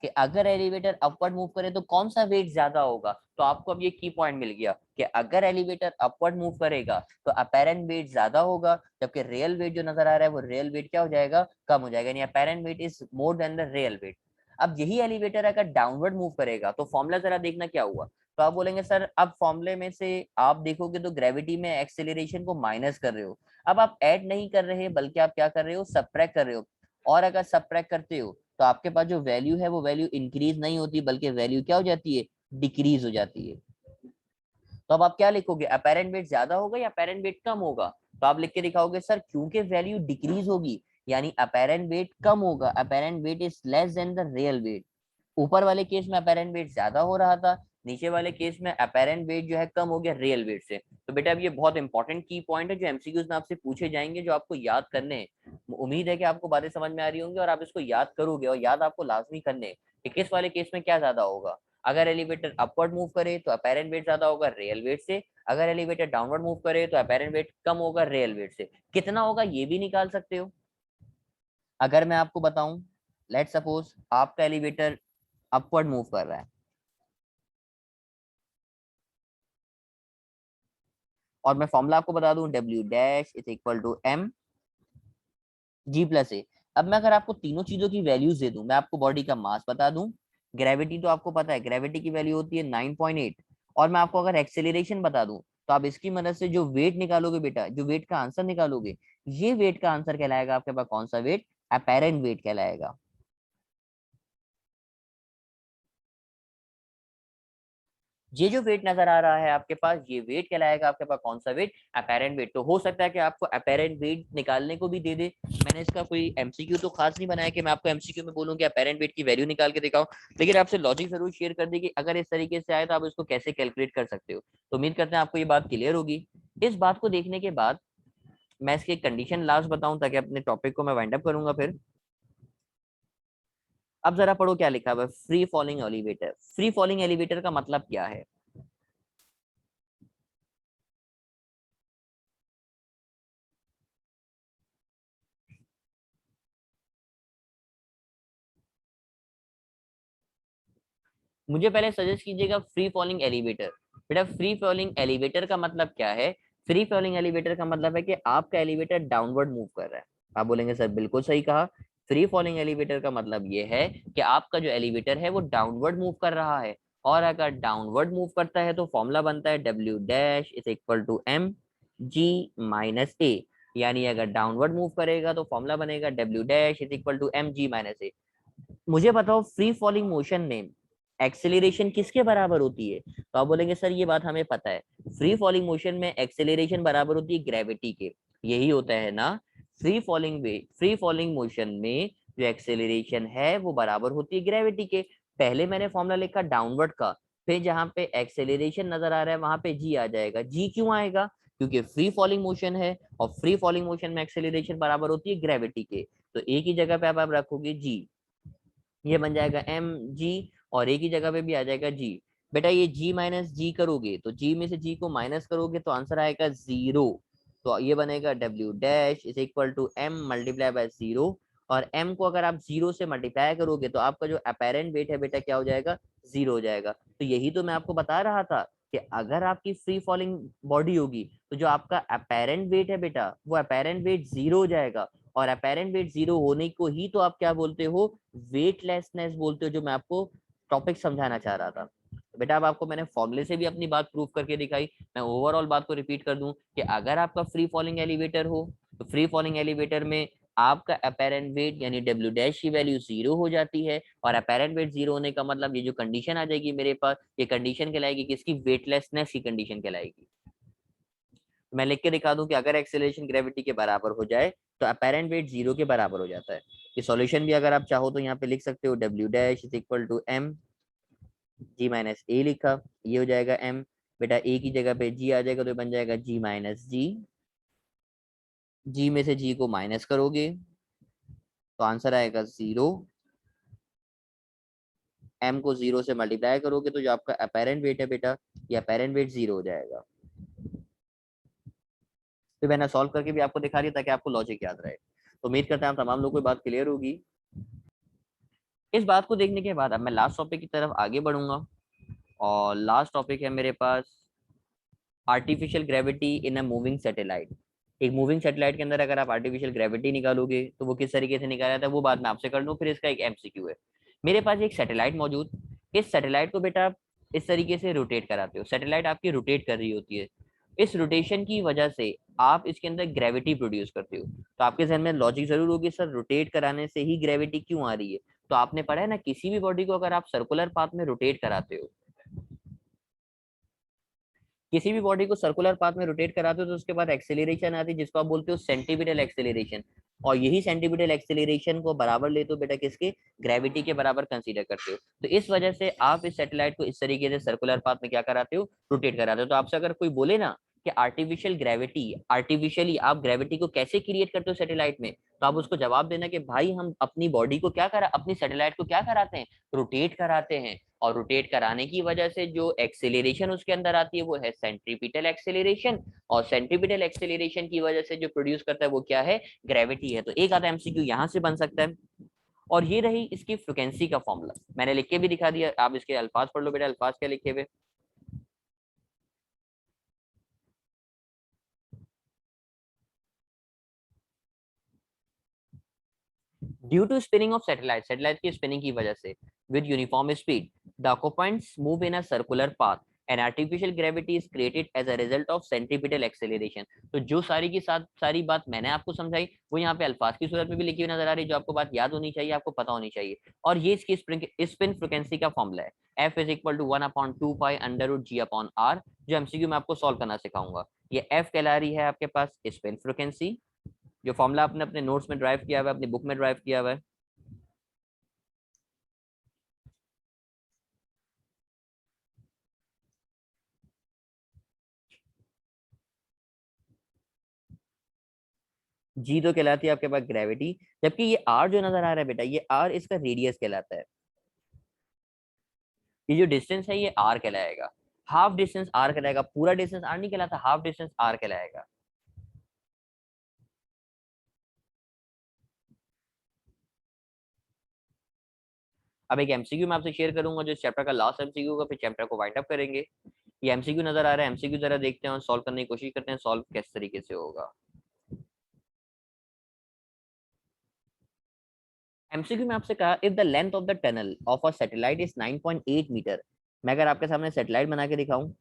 कि अगर एलिवेटर अपवर्ड मूव करे तो कौन सा वेट ज्यादा होगा। तो आपको अब ये की पॉइंट मिल गया कि अगर एलिवेटर अपवर्ड मूव करेगा तो अपेरेंट वेट ज्यादा होगा, जबकि रियल वेट जो नजर आ रहा है वो रियल वेट क्या हो जाएगा, कम हो जाएगा, यानी apparent weight is more than the real weight. अब यही एलिवेटर अगर डाउनवर्ड मूव करेगा तो फॉर्मूला जरा देखना क्या हुआ। तो आप बोलेंगे सर अब फॉर्मूले में से आप देखोगे तो ग्रेविटी में एक्सेलरेशन को माइनस कर रहे हो। अब आप ऐड नहीं कर रहे बल्कि आप क्या कर रहे हो, सबट्रैक्ट कर रहे हो। और अगर सबट्रैक्ट करते हो तो आपके पास जो वैल्यू है वो वैल्यू इंक्रीज नहीं होती, बल्कि वैल्यू क्या हो जाती है, डिक्रीज हो जाती है। तो अब आप क्या लिखोगे, अपेरेंट वेट ज्यादा होगा या अपेरेंट वेट कम होगा। तो आप लिख के दिखाओगे सर क्योंकि वैल्यू डिक्रीज होगी, यानी अपेरेंट वेट कम होगा, apparent weight is less than the real weight. ऊपर वाले केस में अपेरेंट वेट ज्यादा हो रहा था, नीचे वाले केस में अपेरेंट वेट जो है कम हो गया रियल वेट से। तो बेटा अब ये बहुत इंपॉर्टेंट की पॉइंट है जो एमसीक्यूज में आपसे पूछे जाएंगे, जो आपको याद करने हैं। उम्मीद है कि आपको बातें समझ में आ रही होंगी और आप इसको याद करोगे, और याद आपको लाजमी करने हैं कि किस वाले केस में क्या ज्यादा होगा। अगर एलिवेटर अपवर्ड मूव करे तो अपेरेंट वेट ज्यादा होगा रियल वेट से, अगर एलिवेटर डाउनवर्ड मूव करे तो अपेरेंट वेट कम होगा रियल वेट से। कितना होगा ये भी निकाल सकते हो। अगर मैं आपको बताऊं, लेट सपोज आपका एलिवेटर अपवर्ड मूव कर रहा है, और मैं फॉर्मूला आपको बता दूं W dash is equal to M G plus A. अब मैं अगर आपको तीनों चीजों की वैल्यूज दे दूं, मैं आपको बॉडी का मास बता दूं, ग्रेविटी तो आपको पता है, ग्रेविटी की वैल्यू होती है 9.8, और मैं आपको अगर एक्सेलरेशन बता दूं तो आप इसकी मदद से जो वेट निकालोगे बेटा, जो वेट का आंसर निकालोगे, ये वेट का आंसर कहलाएगा आपके पास कौन सा वेट, अपेरेंट वेट कहलाएगा। ये जो वेट नजर आ रहा है आपके पास, ये वेट कहलाएगा आपके पास कौन सा वेट, अपेरेंट वेट। तो हो सकता है कि आपको अपेरेंट वेट निकालने को भी दे दे। मैंने इसका कोई एमसीक्यू तो खास नहीं बनाया कि मैं आपको एमसीक्यू में बोलूं कि अपेरेंट वेट की वैल्यू निकाल के दिखाओ, लेकिन आपसे लॉजिक जरूर शेयर कर दी कि अगर इस तरीके से आए तो आप इसको कैसे कैलकुलेट कर सकते हो। तो उम्मीद करते हैं आपको ये बात क्लियर होगी। इस बात को देखने के बाद मैं इसकी कंडीशन लास्ट बताऊं ताकि अपने टॉपिक को मैं वाइंड अप करूंगा फिर। अब जरा पढ़ो क्या लिखा हुआ है, free falling elevator. Free falling elevator का मतलब क्या है। मुझे पहले सजेस्ट कीजिएगा फ्री फॉलिंग एलिवेटर। बेटा फ्री फॉलिंग एलिवेटर का मतलब क्या है? फ्री फॉलिंग एलिवेटर का मतलब है कि आपका एलिवेटर डाउनवर्ड मूव कर रहा है। आप बोलेंगे सर बिल्कुल सही कहा। फ्री फॉलिंग एलिवेटर का मतलब ये है कि आपका जो एलिवेटर है वो डाउनवर्ड मूव कर रहा है, और अगर डाउनवर्ड मूव करता है तो फॉर्मूला बनता है W dash is equal to M G minus A. यानी अगर डाउनवर्ड मूव करेगा तो फॉर्मूला बनेगा W dash is equal to M G minus A. मुझे बताओ फ्री फॉलिंग मोशन में एक्सेलरेशन किसके बराबर होती है? तो आप बोलेंगे सर ये बात हमें पता है, फ्री फॉलिंग मोशन में एक्सेलरेशन बराबर होती है ग्रेविटी के। यही होता है ना, फ्री फॉलिंग मोशन में जो एक्सेलरेशन है वो बराबर होती है ग्रेविटी के। पहले मैंने फॉर्मूला लिखा डाउनवर्ड का, फिर जहां पे एक्सेलरेशन नजर आ रहा है वहां पे जी आ जाएगा। जी क्यों आएगा? क्योंकि फ्री फॉलिंग मोशन है, और फ्री फॉलिंग मोशन में एक्सेलरेशन बराबर होती है ग्रेविटी के। तो एक ही जगह पे आप रखोगे जी, ये बन जाएगा एम जी, और एक ही जगह पे भी आ जाएगा जी। बेटा ये जी माइनस जी करोगे तो जी में से जी को माइनस करोगे तो आंसर आएगा 0। तो ये बनेगा W dash is equal to M multiply by 0। और एम को अगर आप 0 से मल्टीप्लाई करोगे तो आपका जो अपेरेंट वेट है बेटा क्या हो जाएगा? 0 हो जाएगा। तो यही तो मैं आपको बता रहा था कि अगर आपकी फ्री फॉलिंग बॉडी होगी तो जो आपका अपेरेंट वेट है बेटा वो अपेरेंट वेट 0 हो जाएगा। और अपेरेंट वेट 0 होने को ही तो आप क्या बोलते हो? वेटलेसनेस बोलते हो, जो मैं आपको टॉपिक समझाना चाह रहा था। तो बेटा अब आपको मैंने फॉर्मूले से भी अपनी बात प्रूव करके दिखाई। मैं ओवरऑल बात को रिपीट कर दूं कि अगर आपका फ्री फॉलिंग एलिवेटर हो तो फ्री फॉलिंग एलिवेटर में आपका अपेरेंट वेट यानी डब्ल्यू डैश की वैल्यू 0 हो जाती है। और अपेरेंट वेट 0 होने का मतलब ये जो कंडीशन आ जाएगी मेरे पास, ये कंडीशन कहलाएगी किसकी? वेटलेसनेस की कंडीशन कहलाएगी। मैं लिख के दिखा दूं कि अगर एक्सेलरेशन ग्रेविटी के बराबर हो जाए तो अपेरेंट वेट 0 के बराबर हो जाता है। ये सॉल्यूशन भी अगर आप चाहो तो यहाँ पे लिख सकते हो W dash is equal to M G minus A लिखा, ये हो जाएगा एम। बेटा ए की जगह पे जी आ जाएगा तो बन जाएगा जी माइनस जी। जी में से जी को माइनस करोगे तो आंसर आएगा 0। एम को 0 से मल्टीप्लाई करोगे तो जो आपका अपेरेंट वेट है बेटा, ये अपेरेंट वेट 0 हो जाएगा। तो मैंने सॉल्व करके भी आपको दिखा दिया ताकि आपको लॉजिक याद रहे। तो उम्मीद करते हैं आप तमाम लोगों को बात क्लियर होगी। इस बात को देखने के बाद अब मैं लास्ट टॉपिक की तरफ आगे बढ़ूंगा, और लास्ट टॉपिक है मेरे पास artificial gravity in a moving satellite. एक मूविंग सैटेलाइट के अंदर अगर आप आर्टिफिशियल ग्रेविटी निकालोगे तो वो किस तरीके से निकाला जाता है वो बात मैं आपसे कर लूँ, फिर इसका एक एमसीक्यू है। मेरे पास एक सैटेलाइट मौजूद, इस सैटेलाइट को बेटा आप इस तरीके से रोटेट कराते हो, सैटेलाइट आपकी रोटेट कर रही होती है। इस रोटेशन की वजह से आप इसके अंदर ग्रेविटी प्रोड्यूस करते हो। तो आपके जहन में लॉजिक जरूर होगी सर रोटेट कराने से ही ग्रेविटी क्यों आ रही है? तो आपने पढ़ा है ना, किसी भी बॉडी को अगर आप सर्कुलर पाथ में रोटेट कराते हो, किसी भी बॉडी को सर्कुलर पाथ में रोटेट कराते हो तो उसके बाद एक्सेलरेशन आती है जिसको आप बोलते हो सेंटीपिटल एक्सेलरेशन। और यही सेंटीपिटल एक्सेलरेशन को बराबर लेते हो बेटा किसके? ग्रेविटी के बराबर कंसीडर करते हो। तो इस वजह से आप इस सैटेलाइट को इस तरीके से सर्कुलर पाथ में क्या कराते हो? रोटेट कराते हो। तो आपसे अगर कोई बोले ना कि आर्टिफिशियल ग्रेविटी, आर्टिफिशियली आप ग्रेविटी को कैसे क्रिएट करते हो सैटेलाइट में, तो आप उसको जवाब देना कि भाई हम अपनी बॉडी को क्या करा, अपनी सैटेलाइट को क्या कराते हैं? रोटेट कराते हैं। और रोटेट कराने की वजह से जो एक्सेलरेशन उसके अंदर आती है वो है सेंट्रीपिटल एक्सेलरेशन। और सेंट्रीपिटल एक्सेलरेशन की वजह से जो प्रोड्यूस करता है वो क्या है? ग्रेविटी है। तो एक आधा एमसीक्यू यहाँ से बन सकता है। और ये रही इसकी फ्रिक्वेंसी का फॉर्मूला, मैंने लिख के भी दिखा दिया, आप इसके अल्फाज पढ़ लो बेटा, अल्फाज क्या लिखे हुए। Due to spinning of satellite, satellite की स्पिनिंग की वजह से with uniform speed the occupants move in a circular path and artificial gravity is created as a result of centripetal acceleration. तो जो सारी की साथ सारी बात मैंने आपको समझाई वो यहाँ पे अल्फाज की सूरत में भी लिखी हुई नजर आ रही है, जो आपको बात याद होनी चाहिए, आपको पता होनी चाहिए। और ये इसकी स्पिन फ्रिक्वेंसी का फॉर्मूला है, F is equal to 1/2 pi under root G upon R, जो एमसीक्यू में आपको सॉल्व करना सिखाऊंगा। ये एफ कहला रही है आपके पास स्पिन फ्रिक्वेंसी, जो फॉर्मूला आपने अपने नोट्स में ड्राइव किया हुआ है, अपनी बुक में ड्राइव किया हुआ है। जी तो कहलाती है आपके पास ग्रेविटी, जबकि ये आर जो नजर आ रहा है बेटा, ये आर इसका रेडियस कहलाता है। ये जो डिस्टेंस है ये आर कहलाएगा। हाफ डिस्टेंस आर कहलाएगा, पूरा डिस्टेंस आर नहीं कहलाता, हाफ डिस्टेंस आर कहलाएगा। अब एक एमसीक्यू मैं आपसे शेयर करूंगा जो इस चैप्टर का लास्ट एमसीक्यू होगा, फिर चैप्टर को वाइंड अप करेंगे। ये एमसीक्यू नजर आ रहा है, एमसीक्यू जरा देखते हैं और सॉल्व करने की कोशिश करते हैं, सॉल्व किस तरीके से होगा। एमसीक्यू में आपसे कहा if the length of the tunnel of a satellite is 9.8 metre. मैं अगर आपके सामने सैटेलाइट बना के दिखाऊं,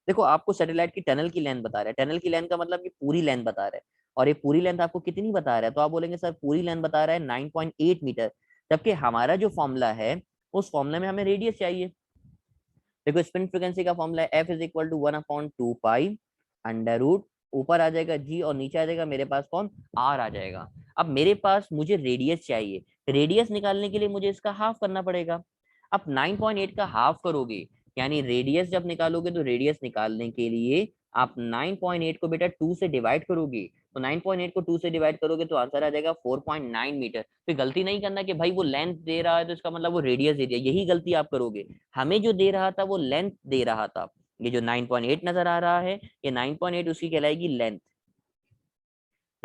देखो आपको सैटेलाइट की टनल की लेंथ बता रहा है, टनल की लेंथ का मतलब कि पूरी लेंथ बता रहा है, और ये पूरी लेंथ आपको कितनी बता रहा है, तो आप बोलेंगे सर पूरी लेंथ बता रहा है 9.8 मीटर, जबकि हमारा जो फॉर्मूला है उस फॉर्मूला में हमें रेडियस चाहिए। देखो स्पिन फ्रीक्वेंसी का फॉर्मूला है F is equal to 1/2 pi under root, ऊपर आ जाएगा जी और नीचे आ जाएगा मेरे पास कौन, आर आ जाएगा। अब मेरे पास मुझे रेडियस चाहिए, रेडियस निकालने के लिए मुझे इसका हाफ करना पड़ेगा। अब 9.8 का हाफ करोगे, यानी रेडियस जब निकालोगे तो रेडियस निकालने के लिए आप 9.8 को बेटा 2 से डिवाइड करोगे, तो 9.8 को 2 से डिवाइड करोगे तो आंसर आ जाएगा 4.9 मीटर। तो गलती नहीं करना कि भाई वो लेंथ दे रहा है तो इसका मतलब वो रेडियस दे दिया, यही गलती आप करोगे। हमें जो दे रहा था वो लेंथ दे रहा था, ये जो 9.8 नजर आ रहा है ये 9.8 उसकी कहलाएगी लेंथ,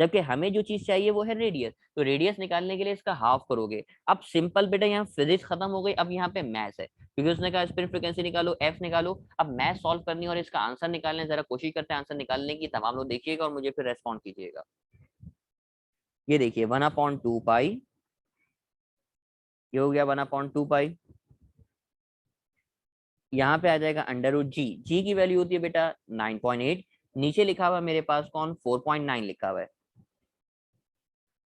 जबकि हमें जो चीज चाहिए वो है रेडियस, तो रेडियस निकालने के लिए इसका हाफ करोगे। अब सिंपल बेटा यहाँ फिजिक्स खत्म हो गई, अब यहाँ पे मैथ्स है, क्योंकि उसने कहा स्पिन फ्रीक्वेंसी निकालो एफ निकालो। अब मैथ सॉल्व करनी और इसका आंसर निकालने, जरा कोशिश करते हैं आंसर निकालने की, तमाम लोग देखिएगा और मुझे फिर रेस्पॉन्ड कीजिएगा। ये देखिए 1/2 पाई, ये हो गया 1/2 पाई, यहाँ पे आ जाएगा अंडर रूट जी, जी की वैल्यू होती है बेटा 9.8, नीचे लिखा हुआ है मेरे पास कौन 4.9 लिखा हुआ है।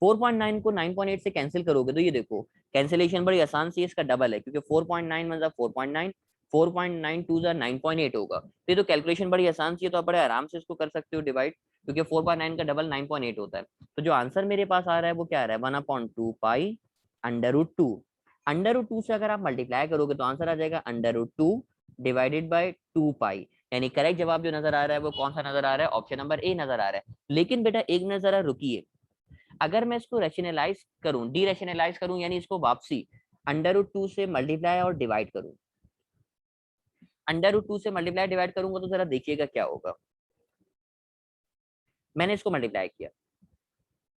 4.9 को 9.8 से कैंसिल करोगे तो ये देखो कैंसिलेशन बड़ी आसान सी है, इसका डबल है, क्योंकि 4.9 मतलब 4.9, 4.9 टू 9.8 होगा, तो ये तो कैलकुलेशन बड़ी आसान सी है, तो आप बड़े आराम से इसको कर सकते हो डिवाइड, क्योंकि 4.9 का डबल 9.8 होता है। तो जो आंसर मेरे पास आ रहा है वो क्या आ रहा है 1/2 pi under root 2, under root 2 से अगर आप मल्टीप्लाई करोगे तो आंसर आ जाएगा अंडर रूट 2 डिवाइडेड बाई 2 पाई, यानी करेक्ट जवाब जो नजर आ रहा है वो कौन सा नजर आ रहा है, ऑप्शन नंबर ए नजर आ रहा है। लेकिन बेटा एक मिनट जरा रुकिए, अगर मैं इसको रेशनलाइज करूं, डी रेशनलाइज करूं, यानी इसको वापसी अंडर रूट 2 से मल्टीप्लाई और डिवाइड करूं, अंडर रूट 2 से मल्टीप्लाई डिवाइड करूंगा तो जरा देखिएगा क्या होगा। मैंने इसको मल्टीप्लाई किया,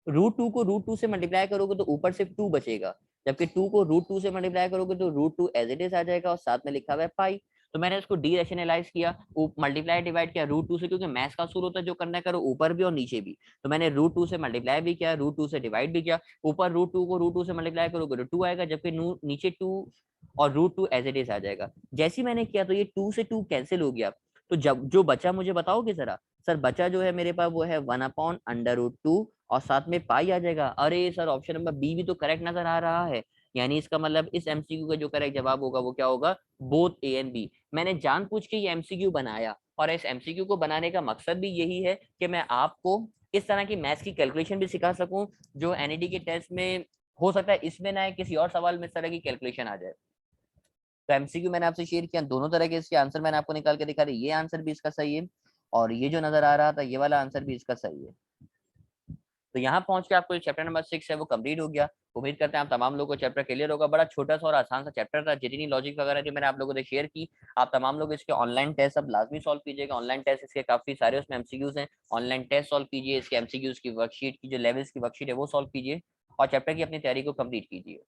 रूट 2 को रूट 2 से मल्टीप्लाई करोगे तो ऊपर सिर्फ 2 बचेगा, जबकि 2 को रूट 2 से मल्टीप्लाई करोगे तो रूट 2 एज इट इज आ जाएगा और साथ में लिखा हुआ है पाई। तो मैंने इसको डी रेशनलाइज किया, मल्टीप्लाई डिवाइड किया रूट 2 से, क्योंकि मैथ्स का सूत्र होता है जो करना करो ऊपर भी और नीचे भी, तो मैंने रूट 2 से मल्टीप्लाई भी किया, रूट 2 से डिवाइड भी किया, ऊपर रूट 2 को रूट 2 से मल्टीप्लाई करोगे तो 2 आएगा, जबकि नीचे 2 और रूट 2 एज इट इज आ जाएगा। जैसे ही मैंने किया तो ये 2 से 2 कैंसिल हो गया, तो जब जो बचा मुझे बताओगे जरा, सर बचा जो है मेरे पास वो है 1/√2 और साथ में पाई आ जाएगा। अरे सर ऑप्शन नंबर बी भी तो करेक्ट नजर आ रहा है, यानी इसका मतलब इस एमसीक्यू का जो करेक्ट जवाब होगा वो क्या होगा, बोथ ए एंड बी। मैंने जानबूझ के ये एमसीक्यू बनाया और इस एमसीक्यू को बनाने का मकसद भी यही है कि मैं आपको इस तरह की मैथ्स की कैलकुलेशन भी सिखा सकूं जो एनईटी के टेस्ट में हो सकता है इसमें ना है, किसी और सवाल में इस तरह की कैलकुलेशन आ जाए। तो एमसीक्यू मैंने आपसे शेयर किया, दोनों तरह के इसके आंसर मैंने आपको निकाल के दिखा दी, ये आंसर भी इसका सही है और ये जो नजर आ रहा था ये वाला आंसर भी इसका सही है। तो यहाँ पहुंच के आपको चैप्टर नंबर 6 है वो कंप्लीट हो गया। उम्मीद करते हैं आप तमाम लोगों को चैप्टर क्लियर होगा, बड़ा छोटा सा और आसान सा चैप्टर था, जितनी लॉजिक वगैरह थी मैंने आप लोगों से शेयर की। आप तमाम लोग इसके ऑनलाइन टेस्ट अब लाजमी सॉल्व कीजिएगा, ऑनलाइन टेस्ट इसके काफी सारे उसमें एमसीक्यूज हैं, ऑनलाइन टेस्ट सॉल्व कीजिए, इसके एमसीक्यूज की वर्कशीट की जो लेवल्स की वर्कशीट है वो सॉल्व कीजिए और चैप्टर की अपनी तैयारी को कंप्लीट कीजिए।